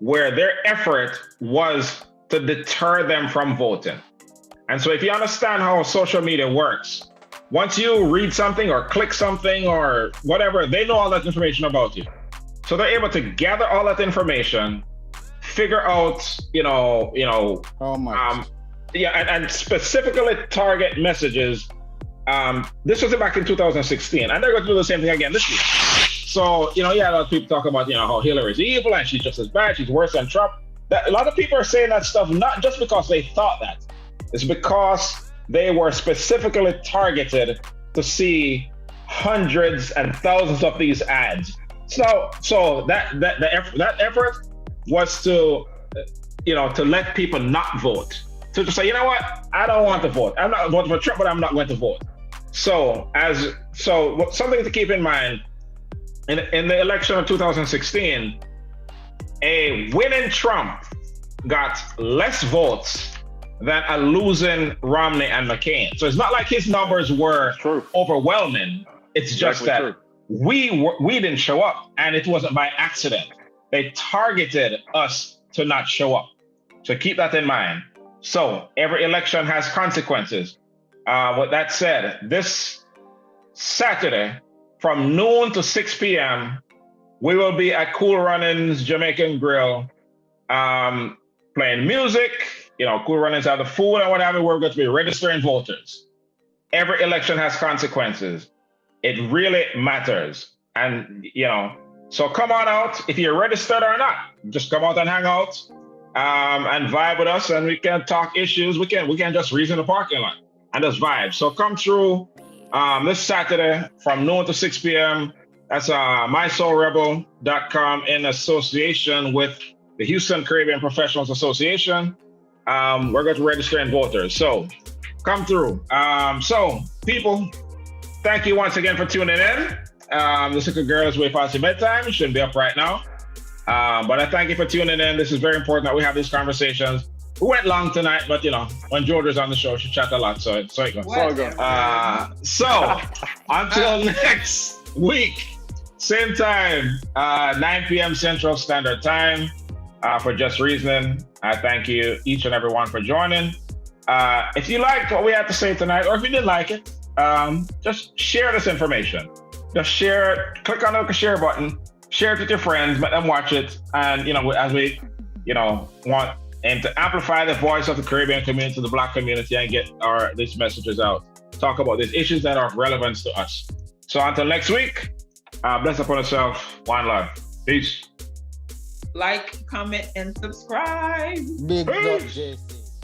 where their effort was to deter them from voting. And so if you understand how social media works, once you read something or click something or whatever, they know all that information about you. So they're able to gather all that information, figure out, how much. And specifically target messages. This was back in 2016, and they're going to do the same thing again this year. So, a lot of people talk about, how Hillary's evil and she's just as bad, she's worse than Trump. A lot of people are saying that stuff not just because they thought that. It's because they were specifically targeted to see hundreds and thousands of these ads. So that effort was to let people not vote. To just say, you know what, I don't want to vote. I'm not voting for Trump, but I'm not going to vote. So something to keep in mind, in the election of 2016, a winning Trump got less votes than a losing Romney and McCain. So it's not like his numbers were overwhelming. It's just that we didn't show up, and it wasn't by accident. They targeted us to not show up. So keep that in mind. So every election has consequences. With that said, this Saturday from noon to 6 p.m., we will be at Cool Runnings Jamaican Grill, playing music. Cool Runnings have the food and whatever. We're going to be registering voters. Every election has consequences. It really matters. And, so come on out. If you're registered or not, just come out and hang out and vibe with us, and we can talk issues. We can just reason the parking lot and just vibe. So come through this Saturday from noon to 6 p.m. That's mysoulrebel.com in association with the Houston Caribbean Professionals Association. We're going to register in voters. So come through. So people, thank you once again for tuning in. The Sicker Girl is way past your bedtime. You shouldn't be up right now. But I thank you for tuning in. This is very important that we have these conversations. We went long tonight, but when Georgia's on the show, she chat a lot. So it goes. So until next week, same time, 9 p.m. Central Standard Time, for Just Reasoning. I thank you each and every one for joining. If you liked what we had to say tonight, or if you didn't like it, just share this information. Just share it. Click on the share button. Share it with your friends. Let them watch it. And as we, want to amplify the voice of the Caribbean community, the Black community, and get these messages out. Talk about these issues that are of relevance to us. So until next week, bless upon yourself. One love. Peace. Like, comment, and subscribe. Big up, JC.